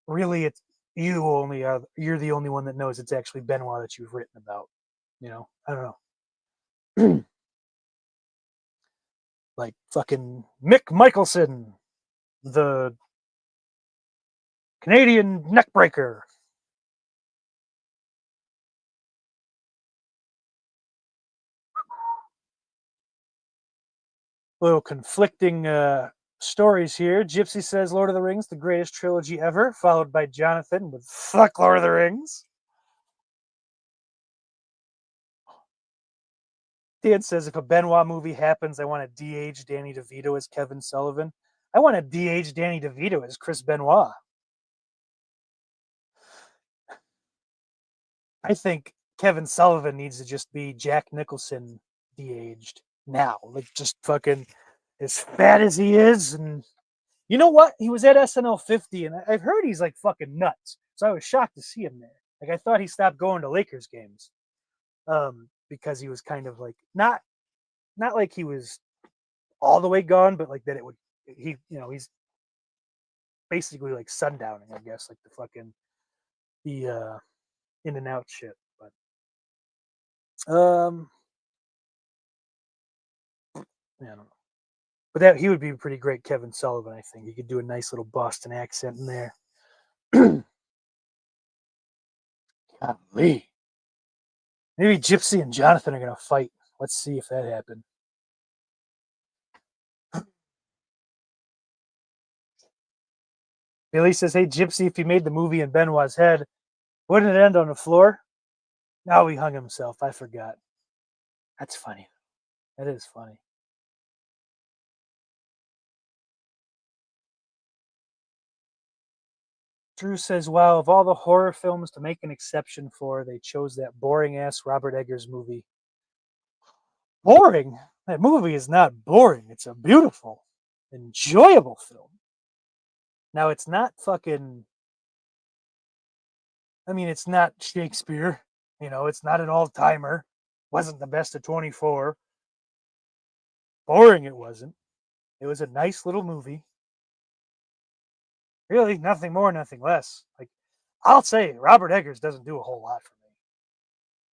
really you're the only one that knows it's actually Benoit that you've written about. I don't know. Like fucking Mick Michelson, the Canadian neckbreaker. little conflicting stories here. Gypsy says Lord of the Rings, the greatest trilogy ever, followed by Jonathan with fuck Lord of the Rings. Dan says if a Benoit movie happens, I want to de-age Danny DeVito as Kevin Sullivan. I want to de-age Danny DeVito as Chris Benoit. I think Kevin Sullivan needs to just be Jack Nicholson de-aged now. Like just fucking as fat as he is. And you know what? He was at SNL 50 and I've heard he's like fucking nuts. So I was shocked to see him there. Like I thought he stopped going to Lakers games. Because he was kind of like not like he was all the way gone, but like that he's basically like sundowning, I guess, like the in and out shit. But yeah, I don't know. But that he would be a pretty great Kevin Sullivan, I think. He could do a nice little Boston accent in there. Golly. Maybe Gypsy and Jonathan are gonna fight. Let's see if that happened. Billy says, hey, Gypsy, if you made the movie in Benoit's head, wouldn't it end on the floor? No, he hung himself. I forgot. That's funny. That is funny. Drew says, wow, of all the horror films to make an exception for, they chose that boring-ass Robert Eggers movie. Boring? That movie is not boring. It's a beautiful, enjoyable film. Now, it's not fucking... I mean, it's not Shakespeare. You know, it's not an all-timer. Wasn't the best of 24. Boring it wasn't. It was a nice little movie. Really, nothing more, nothing less. Like, I'll say Robert Eggers doesn't do a whole lot for me.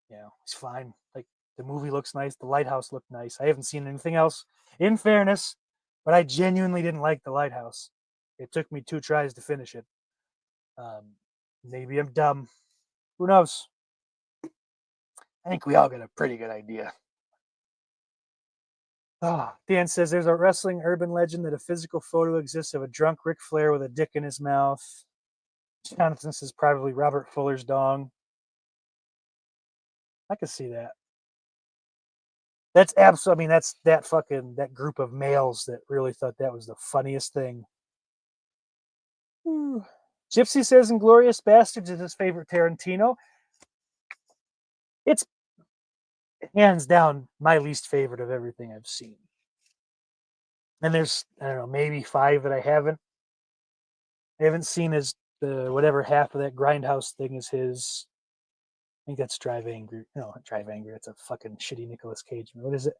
You know, he's fine. Like, the movie looks nice. The Lighthouse looked nice. I haven't seen anything else, in fairness, but I genuinely didn't like The Lighthouse. It took me 2 tries to finish it. Maybe I'm dumb. Who knows? I think we all got a pretty good idea. Dan says there's a wrestling urban legend that a physical photo exists of a drunk Ric Flair with a dick in his mouth. Jonathan says probably Robert Fuller's dong. I can see that. That's absolutely, I mean, that's that group of males that really thought that was the funniest thing. Gypsy says Inglourious Bastards is his favorite Tarantino. It's hands down my least favorite of everything I've seen. And there's, I don't know, maybe 5 that I haven't seen his whatever half of that Grindhouse thing is his. I think that's Drive Angry. No, not Drive Angry. It's a fucking shitty Nicolas Cage. What is it?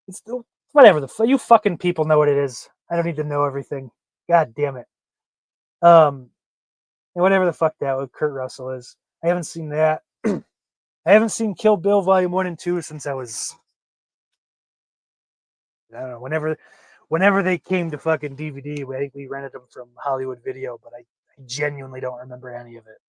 It's whatever you fucking people know what it is. I don't need to know everything. God damn it. And whatever the fuck that with Kurt Russell is. I haven't seen that. I haven't seen Kill Bill Volume 1 and 2 since I was, I don't know, whenever they came to fucking DVD. I think we rented them from Hollywood Video, but I genuinely don't remember any of it.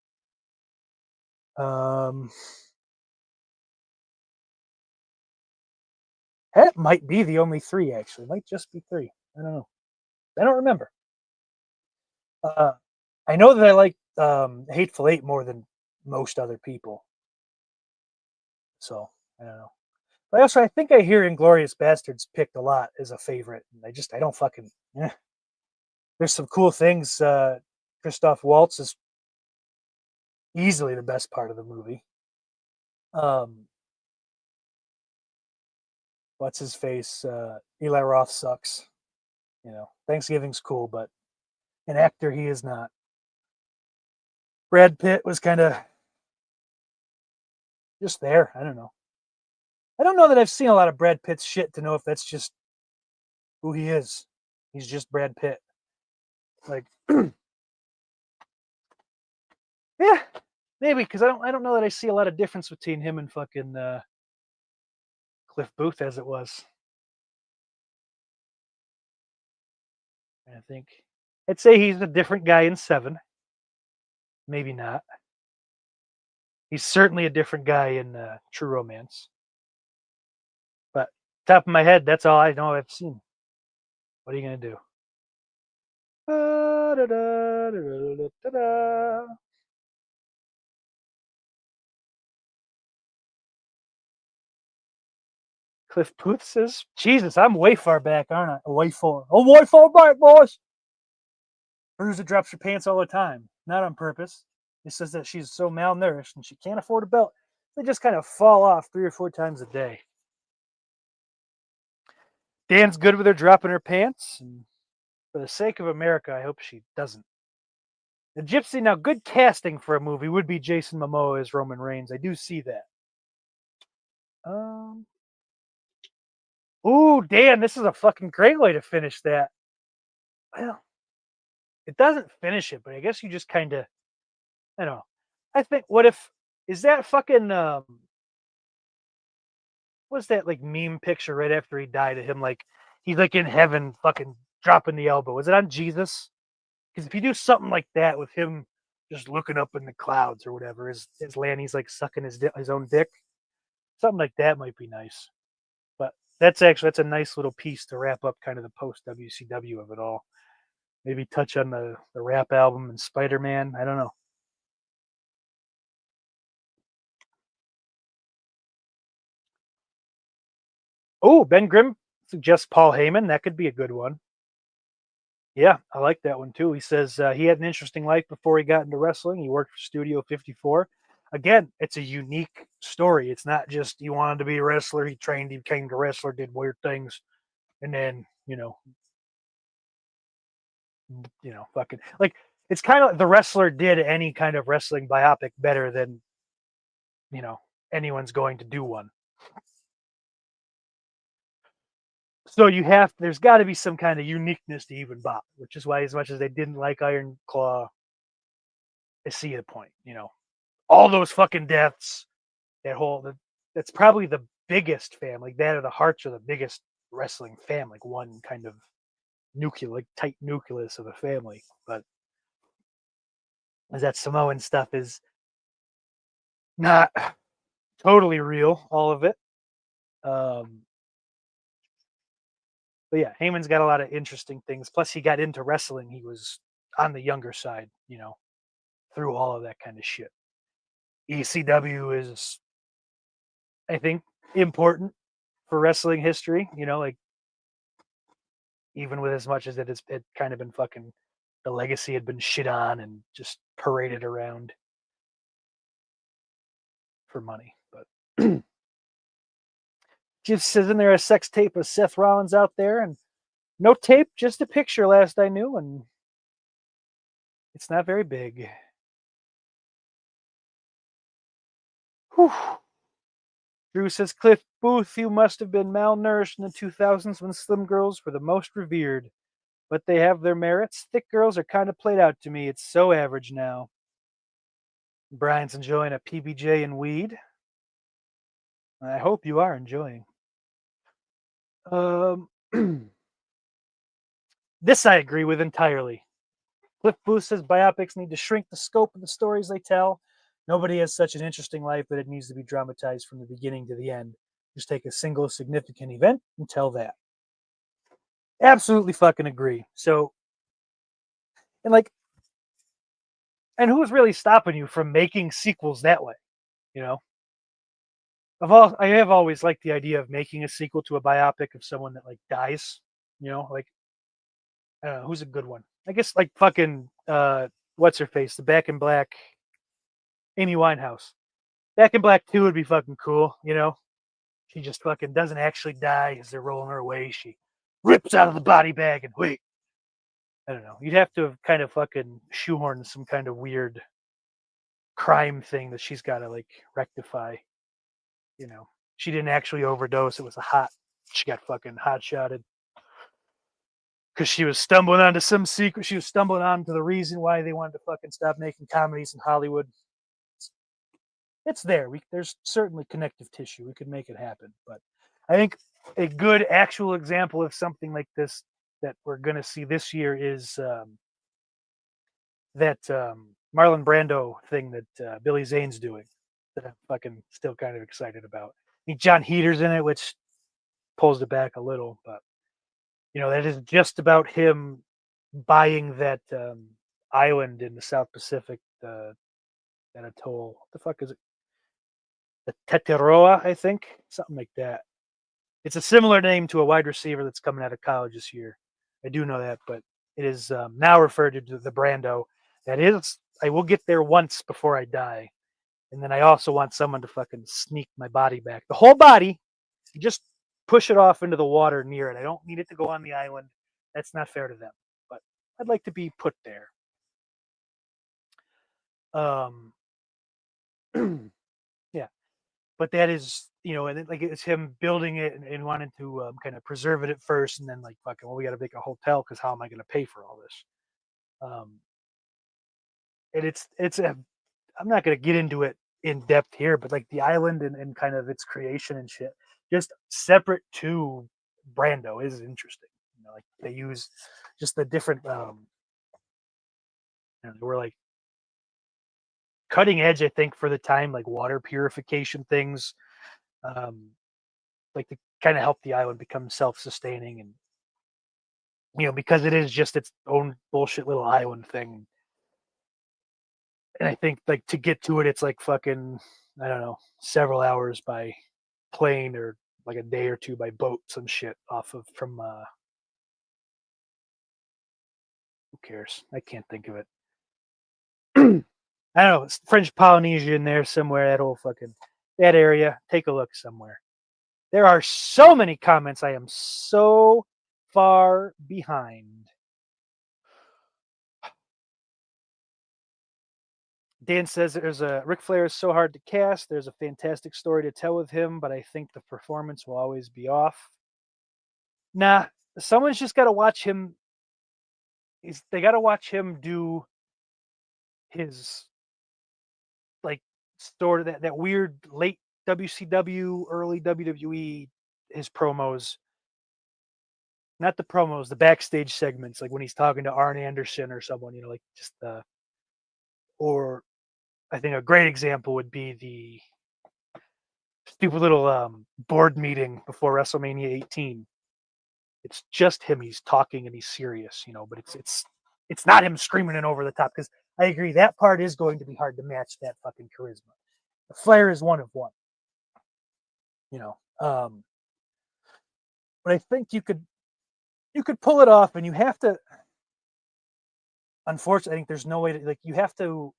That might be the only 3, actually. It might just be 3. I don't know. I don't remember. I know that I like Hateful Eight more than most other people. So, I don't know. But also, I think I hear Inglourious Bastards picked a lot as a favorite. And I don't fucking... There's some cool things. Christoph Waltz is easily the best part of the movie. What's his face? Eli Roth sucks. You know, Thanksgiving's cool, but an actor he is not. Brad Pitt was kind of just there. I don't know. I don't know that I've seen a lot of Brad Pitt's shit to know if that's just who he is. He's just Brad Pitt. Like, yeah, maybe, because I don't know that I see a lot of difference between him and fucking Cliff Booth as it was. I think I'd say he's a different guy in 7. Maybe not. He's certainly a different guy in True Romance. But Top of my head, that's all I know I've seen. What are you gonna do? Cliff Booth says, Jesus, I'm way far back, aren't I? Way far. Oh, way far back, boys. Bruiser drops her pants all the time, not on purpose. It says that she's so malnourished and she can't afford a belt. They just kind of fall off 3 or 4 times a day. Dan's good with her dropping her pants, and for the sake of America, I hope she doesn't. The Gypsy, now good casting for a movie would be Jason Momoa as Roman Reigns. I do see that. Ooh, Dan, this is a fucking great way to finish that. Well, it doesn't finish it, but I guess you just kind of, I don't know. I think, what if, is that fucking, what's that like meme picture right after he died of him, like, he's like in heaven fucking dropping the elbow. Was it on Jesus? Because if you do something like that with him just looking up in the clouds or whatever, his Lanny's like sucking his own dick, something like that might be nice. But that's a nice little piece to wrap up kind of the post WCW of it all. Maybe touch on the rap album and Spider-Man. I don't know. Oh, Ben Grimm suggests Paul Heyman. That could be a good one. Yeah, I like that one too. He says he had an interesting life before he got into wrestling. He worked for Studio 54. Again, it's a unique story. It's not just he wanted to be a wrestler. He trained, he became a wrestler, did weird things, and then, fucking like, it's kind of like the wrestler did any kind of wrestling biopic better than, anyone's going to do one. So there's got to be some kind of uniqueness to even Bob, which is why, as much as they didn't like Iron Claw, I see the point. All those fucking deaths, that's probably the biggest family. That or the Hearts are the biggest wrestling family, like one kind of tight nucleus of a family. But as that Samoan stuff is not totally real, all of it. But yeah, Heyman's got a lot of interesting things. Plus, he got into wrestling. He was on the younger side, through all of that kind of shit. ECW is, I think, important for wrestling history. Like, even with as much as it kind of been fucking, the legacy had been shit on and just paraded around for money. But just isn't there a sex tape of Seth Rollins out there? And no tape, just a picture last I knew, and it's not very big. Whew. Drew says, Cliff Booth, you must have been malnourished in the 2000s when slim girls were the most revered. But they have their merits. Thick girls are kind of played out to me. It's so average now. Brian's enjoying a PBJ and weed. I hope you are enjoying. This I agree with entirely. Cliff Booth says biopics need to shrink the scope of the stories they tell. Nobody has such an interesting life that it needs to be dramatized from the beginning to the end. Just take a single significant event and tell that. Absolutely fucking agree. So, and who's really stopping you from making sequels that way? I have always liked the idea of making a sequel to a biopic of someone that like dies. Who's a good one? I guess like fucking what's her face, the Back in Black, Amy Winehouse. Back in Black 2 would be fucking cool. She just fucking doesn't actually die as they're rolling her away. She rips out of the body bag and wait. I don't know. You'd have to have kind of fucking shoehorn some kind of weird crime thing that she's got to like rectify. She didn't actually overdose. It was she got fucking hot shotted because she was stumbling onto some secret. She was stumbling onto the reason why they wanted to fucking stop making comedies in Hollywood. It's there. There's certainly connective tissue. We could make it happen. But I think a good actual example of something like this that we're going to see this year is that Marlon Brando thing that Billy Zane's doing that I'm fucking still kind of excited about. I think John Heater's in it, which pulls it back a little, but that is just about him buying that island in the South Pacific, that atoll. What the fuck is it? The Teteroa, I think, something like that. It's a similar name to a wide receiver that's coming out of college this year. I do know that, but it is now referred to the Brando. That is, I will get there once before I die. And then I also want someone to fucking sneak my body back. The whole body, just push it off into the water near it. I don't need it to go on the island. That's not fair to them. But I'd like to be put there. Yeah. But that is, and it's him building it and wanting to kind of preserve it at first, and then fucking, well, we got to make a hotel because how am I going to pay for all this? And I'm not going to get into it in depth here, but the island and kind of its creation and shit, just separate to Brando is interesting. They use just the different, we're cutting edge, I think, for the time, water purification things, to kind of help the island become self-sustaining, and because it is just its own bullshit little island thing. And I think to get to it, it's fucking, I don't know, several hours by plane, or a day or two by boat, some shit from who cares? I can't think of it. I don't know, it's French Polynesia in there somewhere, that area. Take a look somewhere. There are so many comments. I am so far behind. Dan says Ric Flair is so hard to cast. There's a fantastic story to tell with him, but I think the performance will always be off. Nah, someone's just got to watch him. They got to watch him do his sort of that weird late WCW, early WWE, his promos. Not the promos, the backstage segments, when he's talking to Arn Anderson or someone, or I think a great example would be the stupid little board meeting before WrestleMania 18. It's just him. He's talking and he's serious, but it's not him screaming and over the top, because I agree that part is going to be hard to match that fucking charisma. The Flair is one of one, but I think you could pull it off, and you have to. Unfortunately, I think there's no way to you have to.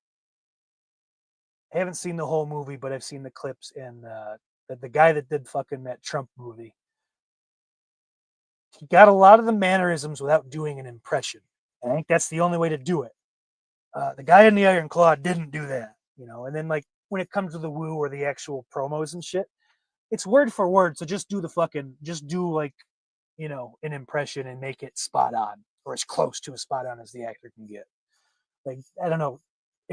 I haven't seen the whole movie, but I've seen the clips, and the guy that did fucking that Trump movie, he got a lot of the mannerisms without doing an impression. I think that's the only way to do it. The guy in the Iron Claw didn't do that, and then when it comes to the woo or the actual promos and shit, it's word for word. So just do an impression and make it spot on, or as close to a spot on as the actor can get. I don't know.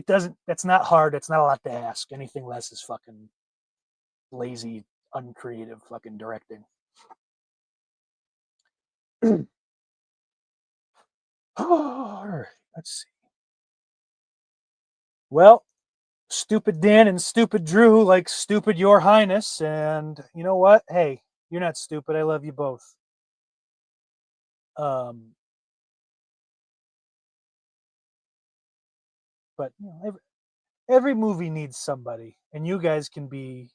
That's not hard. It's not a lot to ask. Anything less is fucking lazy, uncreative fucking directing. All right, let's see. Well, Stupid Dan and Stupid Drew like Stupid Your Highness, and you know what? Hey, you're not stupid. I love you both. But every movie needs somebody, and you guys can be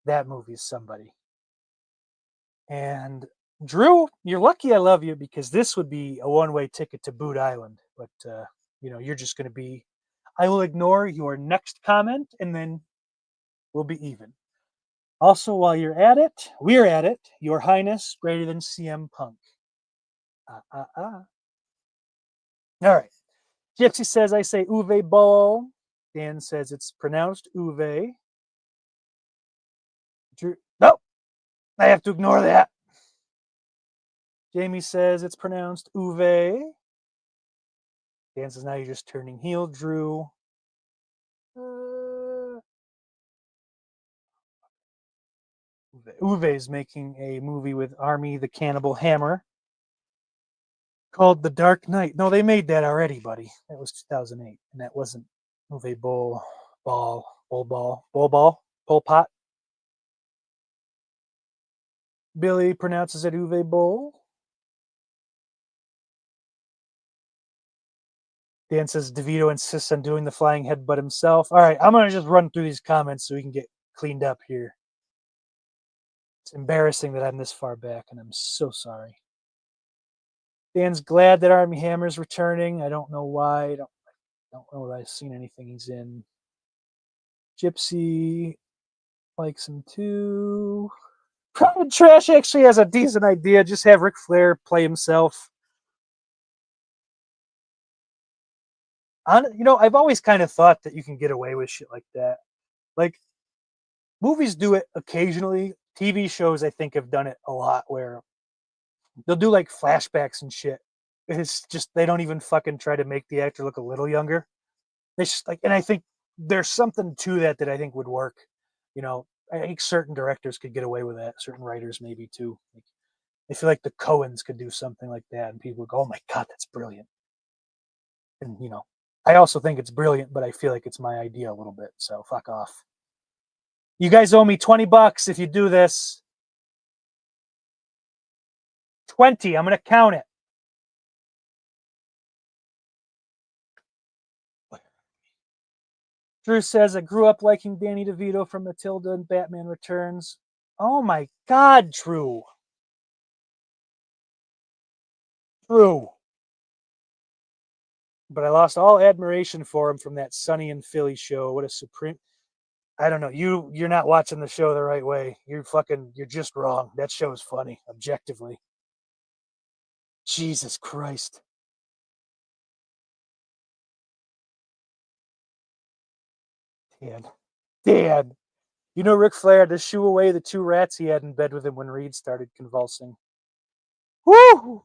that movie's somebody. And Drew, you're lucky I love you, because this would be a one-way ticket to Boot Island. But you're just going to be. I will ignore your next comment, and then we'll be even. Also, while we're at it. Your Highness, greater than CM Punk. All right. Gypsy says I say Uwe Ball. Dan says it's pronounced Uwe. Drew, nope. I have to ignore that. Jamie says it's pronounced Uwe. Dan says now you're just turning heel, Drew. Uwe is making a movie with Army the Cannibal Hammer called The Dark Knight. No, they made that already, buddy. That was 2008, and that wasn't Uwe Pol Pot. Billy pronounces it Uwe Boll. Dan says DeVito insists on doing the flying headbutt himself. All right, I'm going to just run through these comments so we can get cleaned up here. It's embarrassing that I'm this far back, and I'm so sorry. Dan's glad that Armie Hammer's returning. I don't know why. I don't know that I've seen anything he's in. Gypsy likes him too. Probably Trash actually has a decent idea. Just have Ric Flair play himself. I've always kind of thought that you can get away with shit like that. Like, movies do it occasionally. TV shows, I think, have done it a lot where they'll do like flashbacks and shit. It's just they don't even fucking try to make the actor look a little younger. They just and I think there's something to that I think would work. I think certain directors could get away with that. Certain writers maybe too. I feel like the Coens could do something like that, and people would go, "Oh my god, that's brilliant." And I also think it's brilliant, but I feel like it's my idea a little bit. So fuck off. You guys owe me $20 if you do this. 20. I'm going to count it. Drew says, I grew up liking Danny DeVito from Matilda and Batman Returns. Oh my God, Drew. Drew. But I lost all admiration for him from that Sunny and Philly show. What a supreme... I don't know. You're not watching the show the right way. You're just wrong. That show is funny, objectively. Jesus Christ. Dad. Ric Flair had to shoo away the 2 rats he had in bed with him when Reed started convulsing. Woo!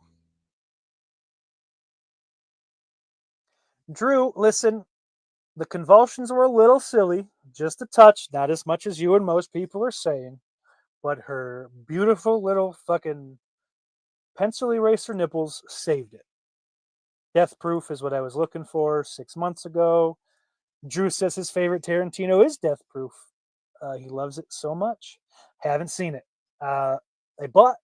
Drew, listen, the convulsions were a little silly, just a touch, not as much as you and most people are saying, but her beautiful little fucking pencil eraser nipples saved it. Death Proof is what I was looking for 6 months ago. Drew says his favorite Tarantino is Death Proof. He loves it so much. Haven't seen it. I bought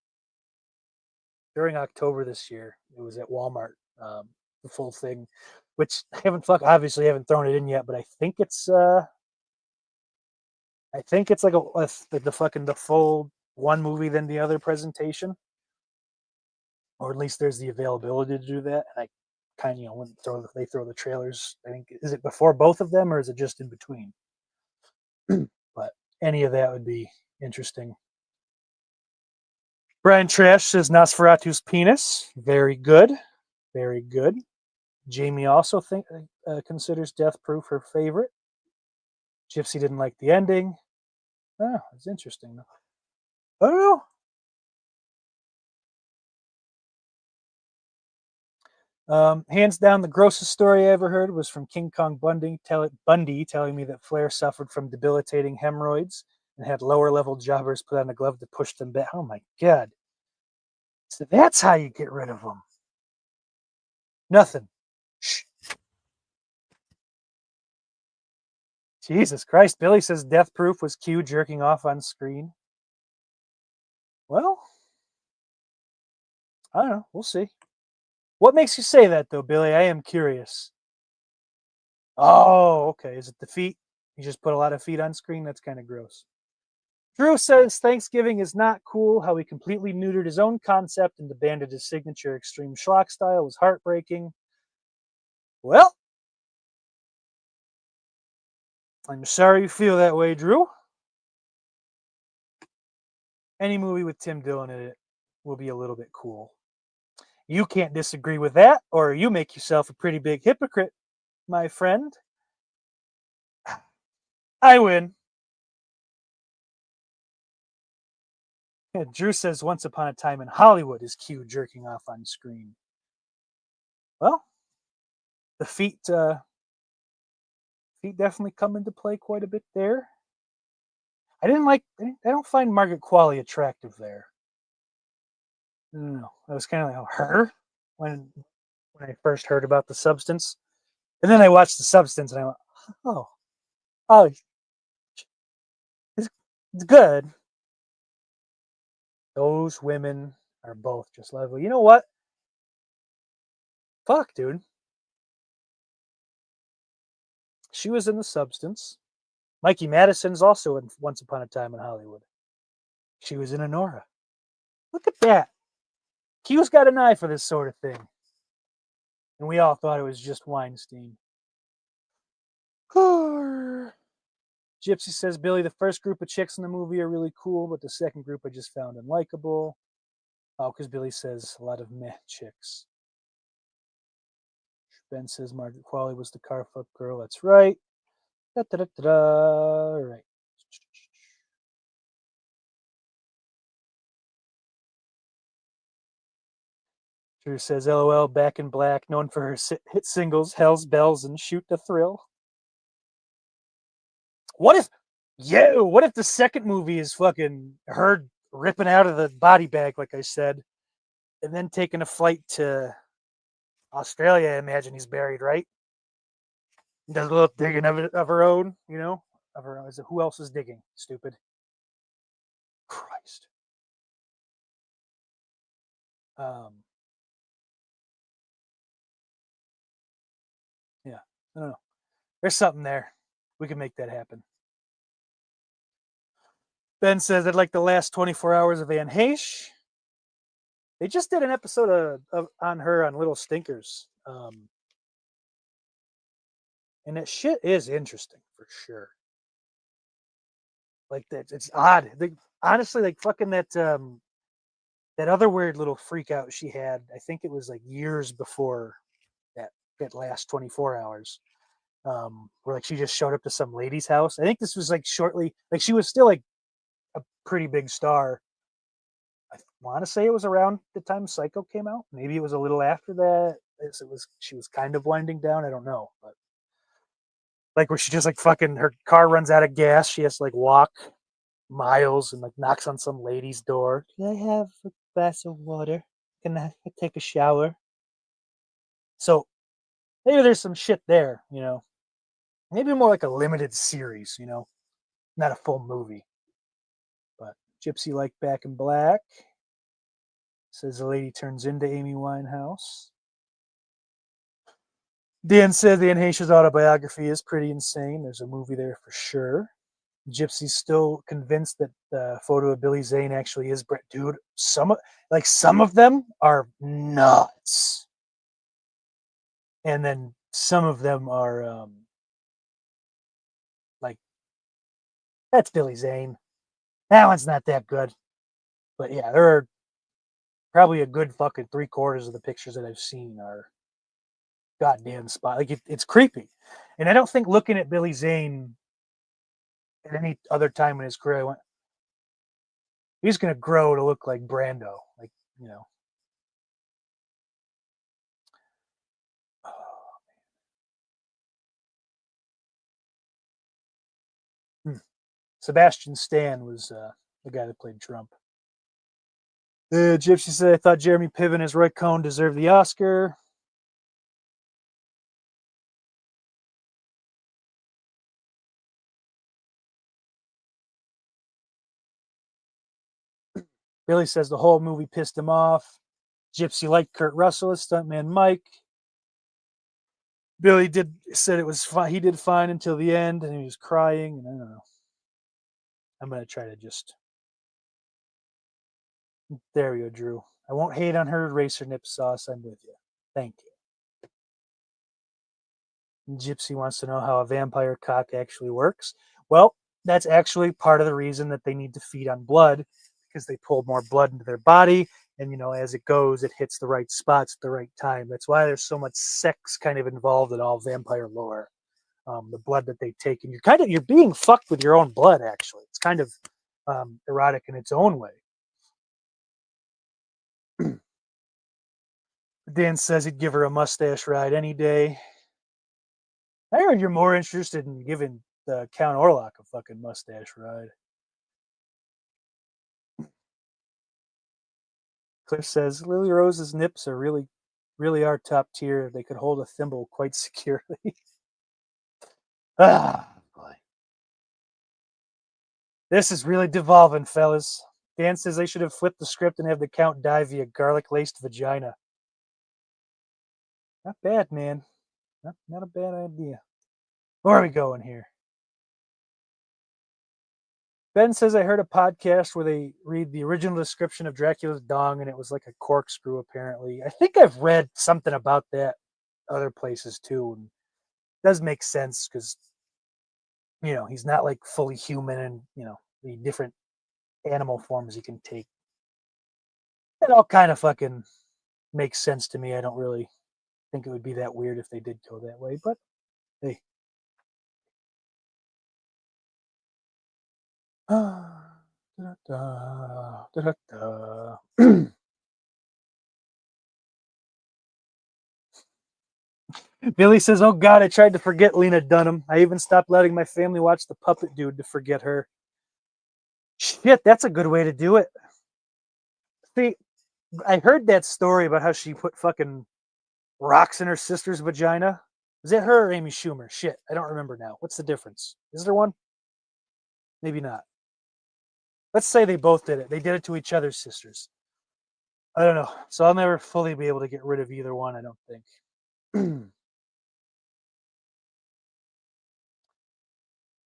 during October this year. It was at Walmart, the full thing, which I obviously haven't thrown it in yet, but I think it's like the full one movie then the other presentation, or at least there's the availability to do that. And I kind of when they throw the trailers. I think, is it before both of them or is it just in between? But any of that would be interesting. Brian Trash says Nosferatu's penis. Very good. Very good. Jamie also considers Death Proof her favorite. Gypsy didn't like the ending. Oh, it's interesting though. I don't know. Hands down, the grossest story I ever heard was from King Kong Bundy telling me that Flair suffered from debilitating hemorrhoids and had lower-level jobbers put on a glove to push them back. Oh, my God. So that's how you get rid of them. Nothing. Shh. Jesus Christ. Billy says Death Proof was Q jerking off on screen. Well, I don't know. We'll see. What makes you say that, though, Billy? I am curious. Oh, okay. Is it the feet? You just put a lot of feet on screen? That's kind of gross. Drew says Thanksgiving is not cool. How he completely neutered his own concept and abandoned his signature extreme schlock style was heartbreaking. Well, I'm sorry you feel that way, Drew. Any movie with Tim Dillon in it will be a little bit cool. You can't disagree with that, or you make yourself a pretty big hypocrite, my friend. I win. Drew says Once Upon a Time in Hollywood is Q jerking off on screen. Well, the feet definitely come into play quite a bit there. I don't find Margaret Qualley attractive there. No, I was kind of like, her when I first heard about The Substance, and then I watched The Substance and I went, oh, it's good, Those women are both just lovely. You know what? Fuck, dude. She was in The Substance. Mikey Madison's also in Once Upon a Time in Hollywood. She was in Honora. Look at that. Q's got an eye for this sort of thing. And we all thought it was just Weinstein. Gypsy says, Billy, the first group of chicks in the movie are really cool, but the second group I just found unlikable. Oh, because Billy says a lot of meh chicks. Ben says Margaret Qualley was the car flip girl. That's right. All right. Drew says, LOL, Back in Black, known for her hit singles, Hell's Bells and Shoot the Thrill. What if the second movie is fucking her ripping out of the body bag, like I said, and then taking a flight to Australia? I imagine he's buried, right? Does a little digging of her own, you know? Of her own. Who else is digging? Stupid. Christ. Yeah, I don't know. There's something there. We can make that happen. Ben says, I'd like the last 24 hours of Anne Heche. They just did an episode on her on Little Stinkers. And that shit is interesting for sure. Like that, it's odd. Honestly, like fucking that other weird little freak out she had. I think it was like years before that last 24 hours. Where like she just showed up to some lady's house. I think this was like shortly, like she was still like a pretty big star. I want to say it was around the time Psycho came out. Maybe it was a little after that. She was kind of winding down. I don't know, but like where she just like fucking her car runs out of gas. She has to like walk miles and like knocks on some lady's door. Can I have a glass of water? Can I take a shower? So maybe there's some shit there, you know. Maybe more like a limited series, you know, not a full movie. But Gypsy like Back in Black. Says the lady turns into Amy Winehouse. Dan said the Anne Heche's autobiography is pretty insane. There's a movie there for sure. Gypsy's still convinced that the photo of Billy Zane actually is Brett. Dude, some of them are nuts. And then some of them are like, that's Billy Zane. That one's not that good. But yeah, there are probably a good fucking 3/4 of the pictures that I've seen are goddamn spot. Like it's creepy. And I don't think looking at Billy Zane at any other time in his career, I went, he's going to grow to look like Brando. Like, you know. Sebastian Stan was the guy that played Trump. The Gypsy said, I thought Jeremy Piven as Roy Cohn deserved the Oscar. Billy says the whole movie pissed him off. Gypsy liked Kurt Russell as stuntman Mike. Billy said it was fine. He did fine until the end, and he was crying. And I don't know. I'm gonna try to just. There we go, Drew. I won't hate on her racer nip sauce. I'm with you. Thank you. Gypsy wants to know how a vampire cock actually works. Well, that's actually part of the reason that they need to feed on blood, because they pull more blood into their body, and you know, as it goes, it hits the right spots at the right time. That's why there's so much sex kind of involved in all vampire lore. The blood that they take, and you're being fucked with your own blood. Actually, it's kind of erotic in its own way. Dan says he'd give her a mustache ride any day. I heard you're more interested in giving Count Orlok a fucking mustache ride. Cliff says Lily Rose's nips are really are top tier. They could hold a thimble quite securely. Ah, boy. This is really devolving, fellas. Dan says they should have flipped the script and have the Count die via garlic-laced vagina. Not bad, man. Not a bad idea. Where are we going here? Ben says I heard a podcast where they read the original description of Dracula's dong, and it was like a corkscrew, apparently. I think I've read something about that other places, too. And it does make sense, because, you know, he's not, like, fully human, and, you know, the different animal forms he can take. It all kind of fucking makes sense to me. I don't really think it would be that weird if they did go that way, but hey. Billy says, oh God, I tried to forget Lena Dunham. I even stopped letting my family watch The Puppet Dude to forget her. Shit, that's a good way to do it. See, I heard that story about how she put fucking rocks in her sister's vagina. Was it her or Amy Schumer? Shit, I don't remember now. What's the difference? Is there one? Maybe not. Let's say they both did it. They did it to each other's sisters. I don't know. So I'll never fully be able to get rid of either one, I don't think.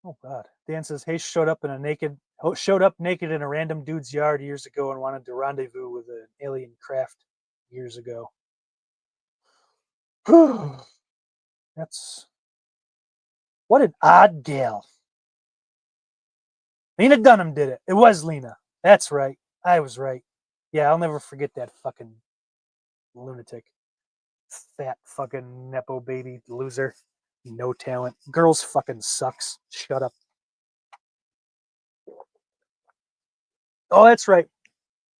Oh God. Dan says Hayes showed up naked in a random dude's yard years ago and wanted to rendezvous with an alien craft years ago. That's what an odd gal. Lena Dunham did it. It was Lena. That's right. I was right. Yeah, I'll never forget that fucking lunatic. Fat fucking Nepo baby loser. No talent. Girls fucking sucks. Shut up. Oh, that's right.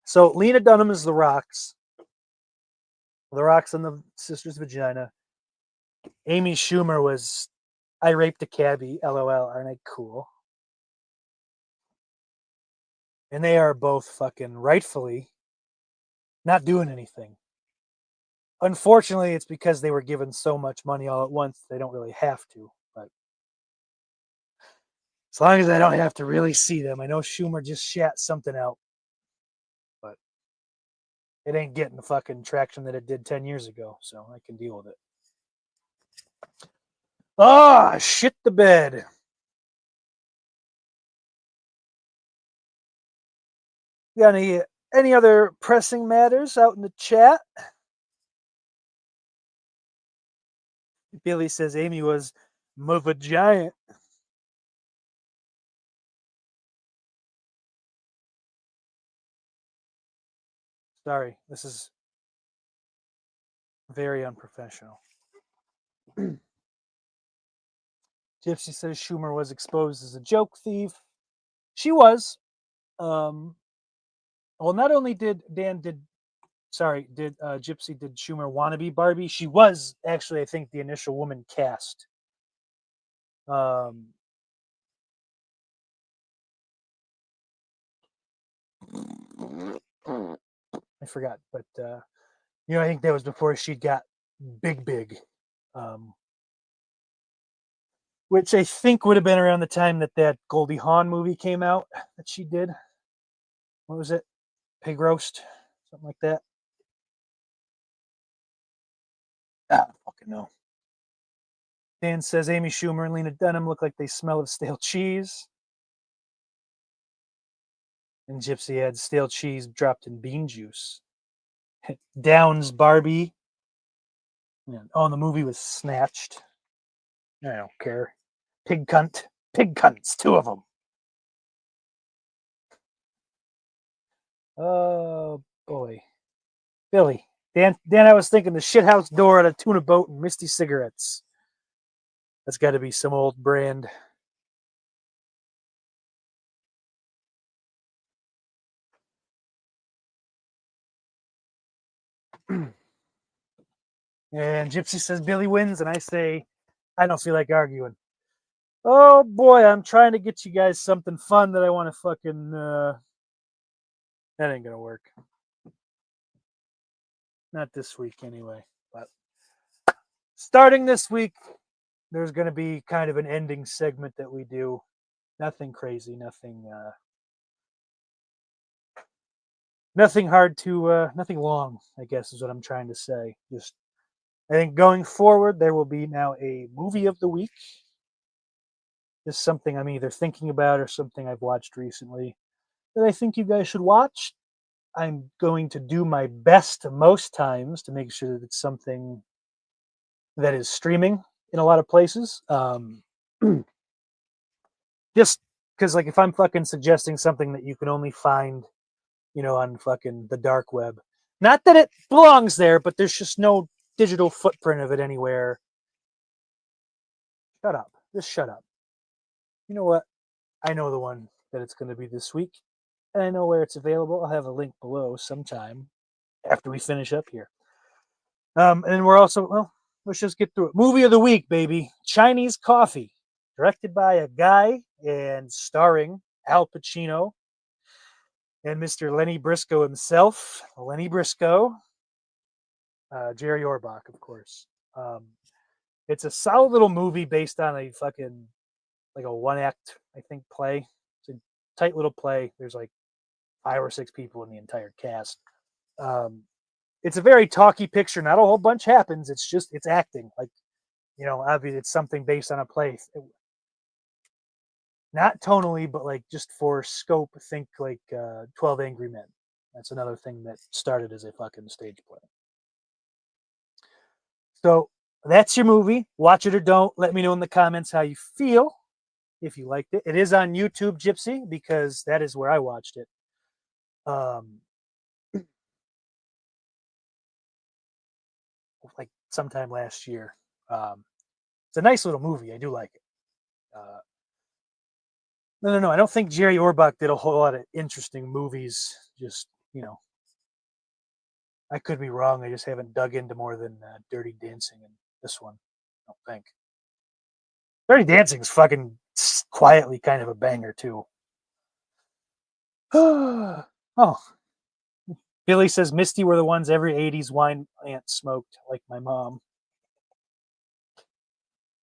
So Lena Dunham is the rocks. The rocks in the sister's vagina. Amy Schumer was I raped a cabbie. LOL. Aren't I cool? And they are both fucking rightfully not doing anything. Unfortunately, it's because they were given so much money all at once, they don't really have to. But as long as I don't have to really see them, I know Schumer just shat something out. But it ain't getting the fucking traction that it did 10 years ago, so I can deal with it. Ah, shit the bed. Got any other pressing matters out in the chat? Billy says Amy was a giant. Sorry, this is very unprofessional. Gypsy says Schumer was exposed as a joke thief. She was. Well, not only did Gypsy did Schumer want to be Barbie, she was actually, I think, the initial woman cast. I forgot, but I think that was before she got big. Which I think would have been around the time that Goldie Hawn movie came out that she did. What was it? Pig roast? Something like that. I don't fucking know. Dan says Amy Schumer and Lena Dunham look like they smell of stale cheese. And Gypsy had stale cheese dropped in bean juice. Downs Barbie. Oh, and the movie was snatched. I don't care. Pig cunt. Pig cunts. 2 of them. Oh, boy. Billy. Dan, I was thinking the shithouse door at a tuna boat and Misty cigarettes. That's got to be some old brand. And Gypsy says Billy wins, and I say I don't feel like arguing. Oh boy, I'm trying to get you guys something fun that I want to fucking. That ain't gonna work. Not this week, anyway. But starting this week, there's gonna be kind of an ending segment that we do. Nothing crazy, nothing nothing hard to, nothing long, I guess is what I'm trying to say. Just, I think going forward, there will be now a movie of the week. Just something I'm either thinking about or something I've watched recently that I think you guys should watch. I'm going to do my best most times to make sure that it's something that is streaming in a lot of places. Just because, like, if I'm fucking suggesting something that you can only find, on fucking the dark web, not that it belongs there, but there's just no digital footprint of it anywhere. Shut up. Just shut up. You know what? I know the one that it's going to be this week, and I know where it's available. I'll have a link below sometime after we finish up here. And then we're also, well, let's just get through it. Movie of the week, baby. Chinese Coffee, directed by a guy and starring Al Pacino and Mr. Lenny Briscoe himself. Lenny Briscoe, Jerry Orbach, of course. It's a solid little movie based on a fucking, like a one act, I think, play. It's a tight little play. There's like 5 or 6 people in the entire cast. It's a very talky picture. Not a whole bunch happens. It's acting. Like, obviously it's something based on a play. Not tonally, but like just for scope, think like 12 Angry Men. That's another thing that started as a fucking stage play. So that's your movie. Watch it or don't. Let me know in the comments how you feel, if you liked it. It is on YouTube, Gypsy, because that is where I watched it. Like sometime last year. It's a nice little movie. I do like it. No. I don't think Jerry Orbach did a whole lot of interesting movies. Just, I could be wrong. I just haven't dug into more than Dirty Dancing and this one. I don't think. Dirty Dancing's fucking quietly kind of a banger, too. Oh. Billy says Misty were the ones every 80s wine aunt smoked, like my mom.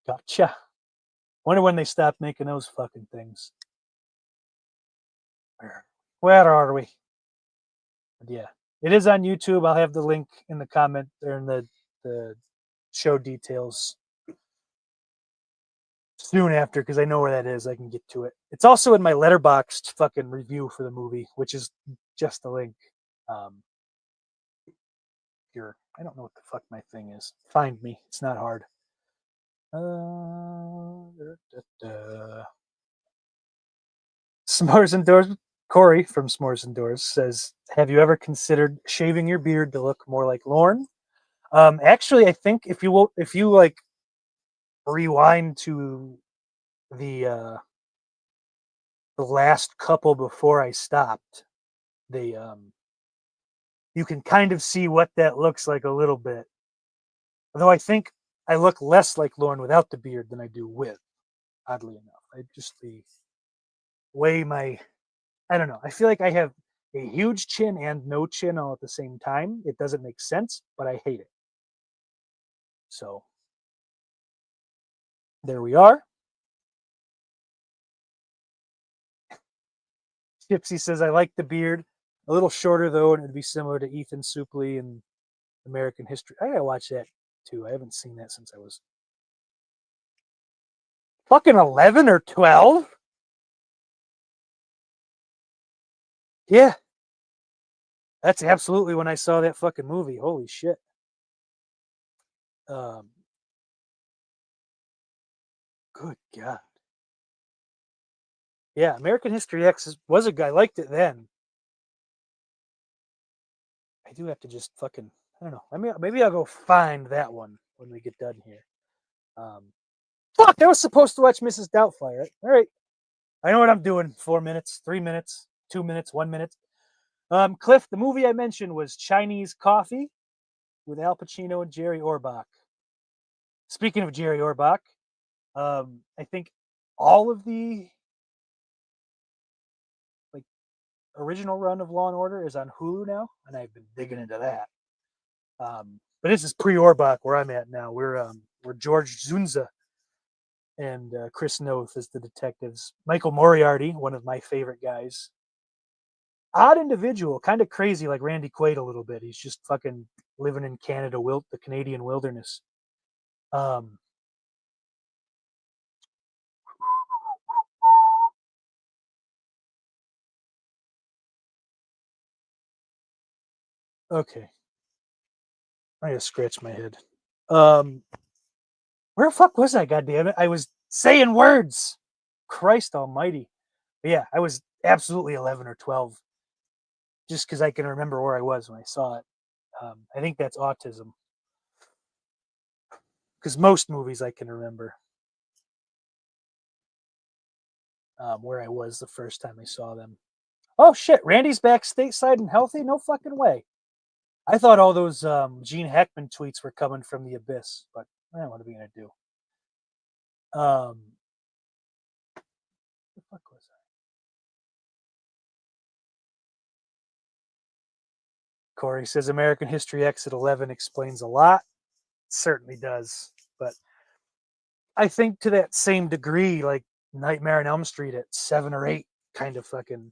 Gotcha. Wonder when they stopped making those fucking things. Where are we? But yeah, it is on YouTube. I'll have the link in the comment or in the show details soon after, because I know where that is. I can get to it. It's also in my Letterboxd fucking review for the movie, which is just a link. Here, I don't know what the fuck my thing is. Find me. It's not hard. S'mores Indoors. Corey from S'mores Indoors says, "Have you ever considered shaving your beard to look more like Lorne?" Actually, I think if you like rewind to the last couple before I stopped, they you can kind of see what that looks like a little bit. Although I think I look less like Lorne without the beard than I do with. Oddly enough, I just the way I don't know. I feel like I have a huge chin and no chin all at the same time. It doesn't make sense, but I hate it. So there we are. Gypsy says, I like the beard. A little shorter, though, and it'd be similar to Ethan Suplee in American History. I gotta watch that, too. I haven't seen that since I was fucking 11 or 12. Yeah. That's absolutely when I saw that fucking movie. Holy shit. Good God. Yeah, American History X was a guy. I liked it then. I do have to just fucking, I don't know. Maybe I'll go find that one when we get done here. Fuck, I was supposed to watch Mrs. Doubtfire. Right? All right. I know what I'm doing. 4 minutes, 3 minutes, 2 minutes, 1 minute. Cliff, the movie I mentioned was Chinese Coffee with Al Pacino and Jerry Orbach. Speaking of Jerry Orbach, I think all of the original run of Law and Order is on Hulu now, and I've been digging into that. But this is pre-Orbach where I'm at now. We're George Zunza and Chris Noth as the detectives. Michael Moriarty, one of my favorite guys. odd individual, kind of crazy, like Randy Quaid a little bit. He's just fucking living in Canada, the Canadian wilderness. Okay, I gotta scratch my head. Where the fuck was I? Goddamn it! I was saying words. Christ Almighty! But yeah, I was absolutely 11 or 12, just because I can remember where I was when I saw it. I think that's autism, because most movies I can remember where I was the first time I saw them. Oh shit! Randy's back stateside and healthy? No fucking way! I thought all those Gene Hackman tweets were coming from the abyss, but what are we gonna do? What the fuck was I? Corey says American History X at 11 explains a lot. It certainly does, but I think to that same degree, like Nightmare on Elm Street at 7 or 8, kind of fucking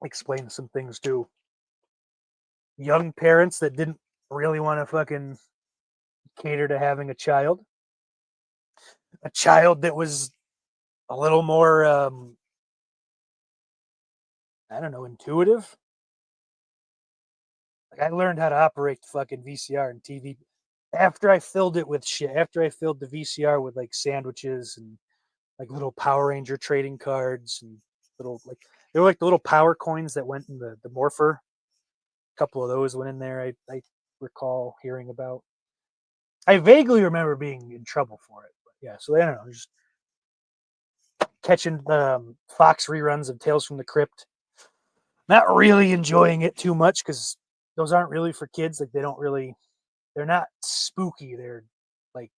explains some things too. Young parents that didn't really want to fucking cater to having a child that was a little more I don't know, intuitive. Like I learned how to operate the fucking VCR and TV after I filled it with shit. After I filled the VCR with like sandwiches and like little Power Ranger trading cards and little like they were like the little power coins that went in the morpher. A couple of those went in there. I recall hearing about. I vaguely remember being in trouble for it. But yeah, so I don't know, just catching Fox reruns of Tales from the Crypt. Not really enjoying it too much because those aren't really for kids. Like they're not spooky. They're like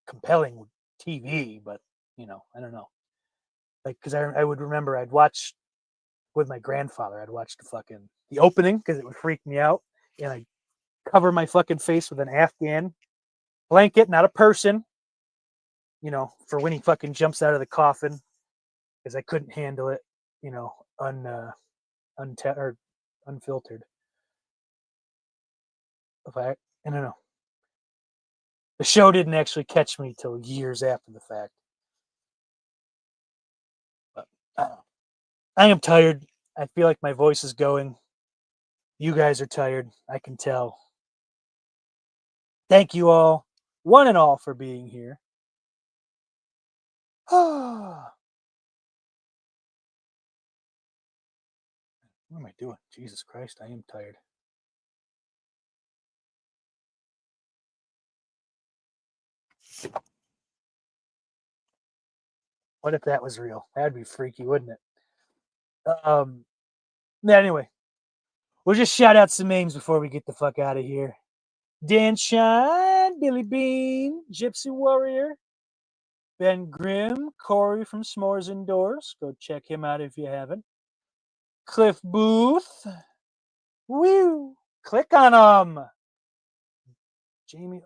compelling TV, but I don't know. Like because I would remember I'd watch with my grandfather. I'd watch the opening because it would freak me out, and I'd cover my fucking face with an Afghan blanket, not a person. For when he fucking jumps out of the coffin, because I couldn't handle it. Or unfiltered. I don't know. The show didn't actually catch me till years after the fact. But I am tired. I feel like my voice is going. You guys are tired. I can tell. Thank you all, one and all, for being here. What am I doing? Jesus Christ, I am tired. What if that was real? That'd be freaky, wouldn't it? Anyway, we'll just shout out some names before we get the fuck out of here. Dan Shine, Billy Bean, Gypsy Warrior, Ben Grimm, Corey from S'mores Indoors. Go check him out if you haven't. Cliff Booth. Woo! Click on him. Jamie,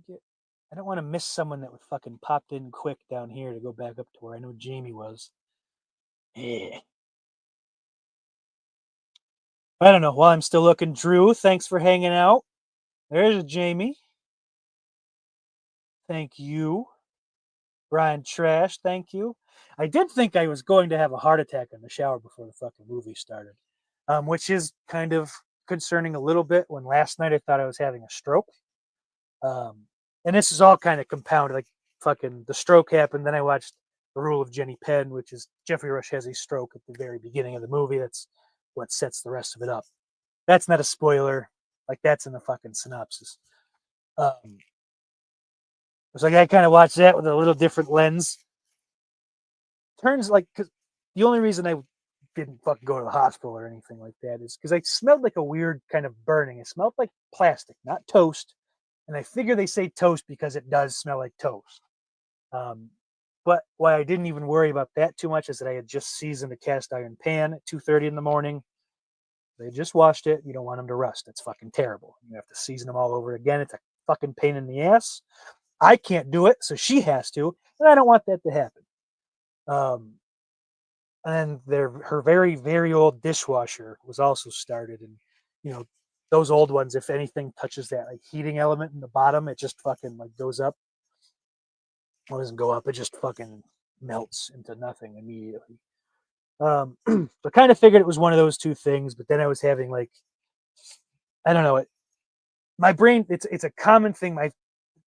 I don't want to miss someone that would fucking popped in quick down here to go back up to where I know Jamie was. Yeah. I don't know. While I'm still looking, Drew, thanks for hanging out. There's a Jamie. Thank you. Brian Trash, thank you. I did think I was going to have a heart attack in the shower before the fucking movie started, which is kind of concerning a little bit when last night I thought I was having a stroke. And this is all kind of compounded. Like fucking the stroke happened, then I watched The Rule of Jenny Penn, which is Jeffrey Rush has a stroke at the very beginning of the movie. That's what sets the rest of it up. That's not a spoiler. Like that's in the fucking synopsis. It's like I kind of watched that with a little different lens. Turns like because the only reason I didn't fucking go to the hospital or anything like that is because I smelled like a weird kind of burning. It smelled like plastic, not toast. And I figure they say toast because it does smell like toast. But why I didn't even worry about that too much is that I had just seasoned a cast iron pan at 2:30 in the morning. They just washed it. You don't want them to rust. It's fucking terrible. You have to season them all over again. It's a fucking pain in the ass. I can't do it, so she has to, and I don't want that to happen. And then her very, very old dishwasher was also started. And, you know, those old ones, if anything touches that like heating element in the bottom, it just fucking like goes up. Well, it doesn't go up, it just fucking melts into nothing immediately. So I kind of figured it was one of those two things, but then I was having like, I don't know, my brain, it's a common thing. I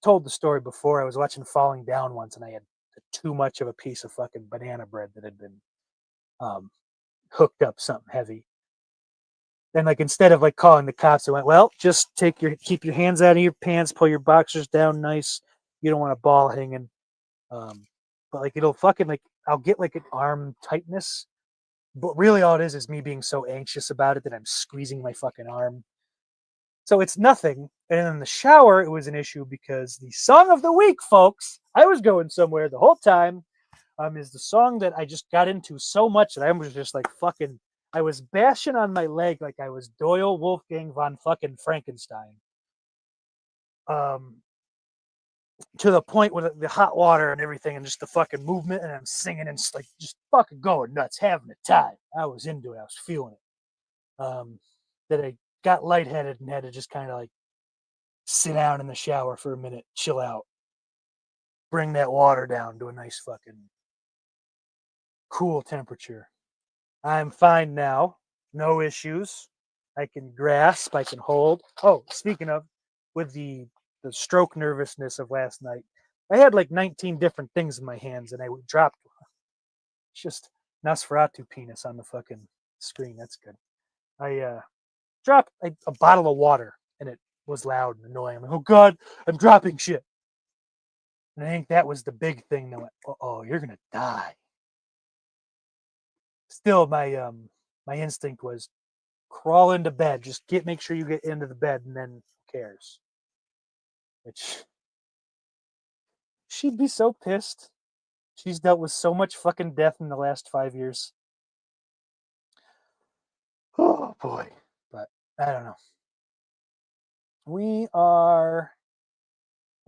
told the story before. I was watching Falling Down once, and I had too much of a piece of fucking banana bread that had been hooked up something heavy. Then, like, instead of like calling the cops, I went, well, just keep your hands out of your pants, pull your boxers down nice. You don't want a ball hanging. But like, it'll fucking like, I'll get like an arm tightness, but really all it is me being so anxious about it that I'm squeezing my fucking arm. So it's nothing. And in the shower, it was an issue because the song of the week, folks, I was going somewhere the whole time, is the song that I just got into so much that I was just like fucking, I was bashing on my leg like I was Doyle Wolfgang von fucking Frankenstein. To the point with the hot water and everything and just the fucking movement, and I'm singing and like just fucking going nuts, having a time. I was into it. I was feeling it. That I got lightheaded and had to just kind of like sit down in the shower for a minute, chill out, bring that water down to a nice fucking cool temperature. I'm fine now. No issues. I can grasp, I can hold. Oh, speaking of, with the stroke nervousness of last night, I had like 19 different things in my hands and I dropped just Nosferatu penis on the fucking screen. That's good. I dropped a bottle of water and it was loud and annoying. I'm like, oh God, I'm dropping shit. And I think that was the big thing that went, oh, you're gonna die. Still, my instinct was crawl into bed. Just make sure you get into the bed, and then who cares? Which she'd be so pissed. She's dealt with so much fucking death in the last 5 years. Oh boy. But I don't know. Where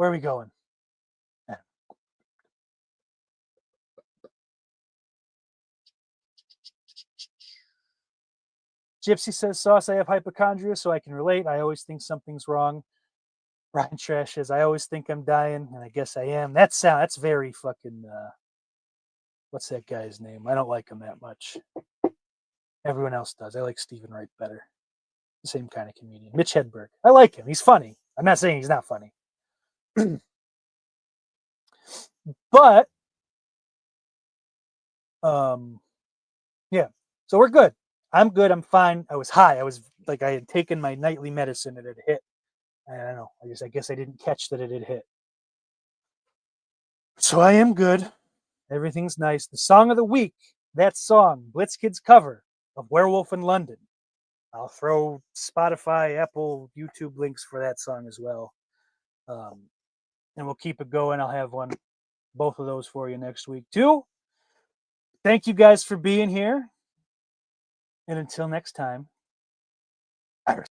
are we going? Gypsy says, Sauce, I have hypochondria, so I can relate. I always think something's wrong. Brian Trash says, I always think I'm dying, and I guess I am. That's very fucking, what's that guy's name? I don't like him that much. Everyone else does. I like Stephen Wright better. The same kind of comedian. Mitch Hedberg. I like him. He's funny. I'm not saying he's not funny. But, yeah. So we're good. I'm good. I'm fine. I was high. I was like, I had taken my nightly medicine and it hit. I don't know. I guess I didn't catch that it had hit. So I am good. Everything's nice. The song of the week, that song, Blitzkid's cover of Werewolf in London. I'll throw Spotify, Apple, YouTube links for that song as well. And we'll keep it going. I'll have both of those for you next week too. Thank you guys for being here. And until next time, Iris.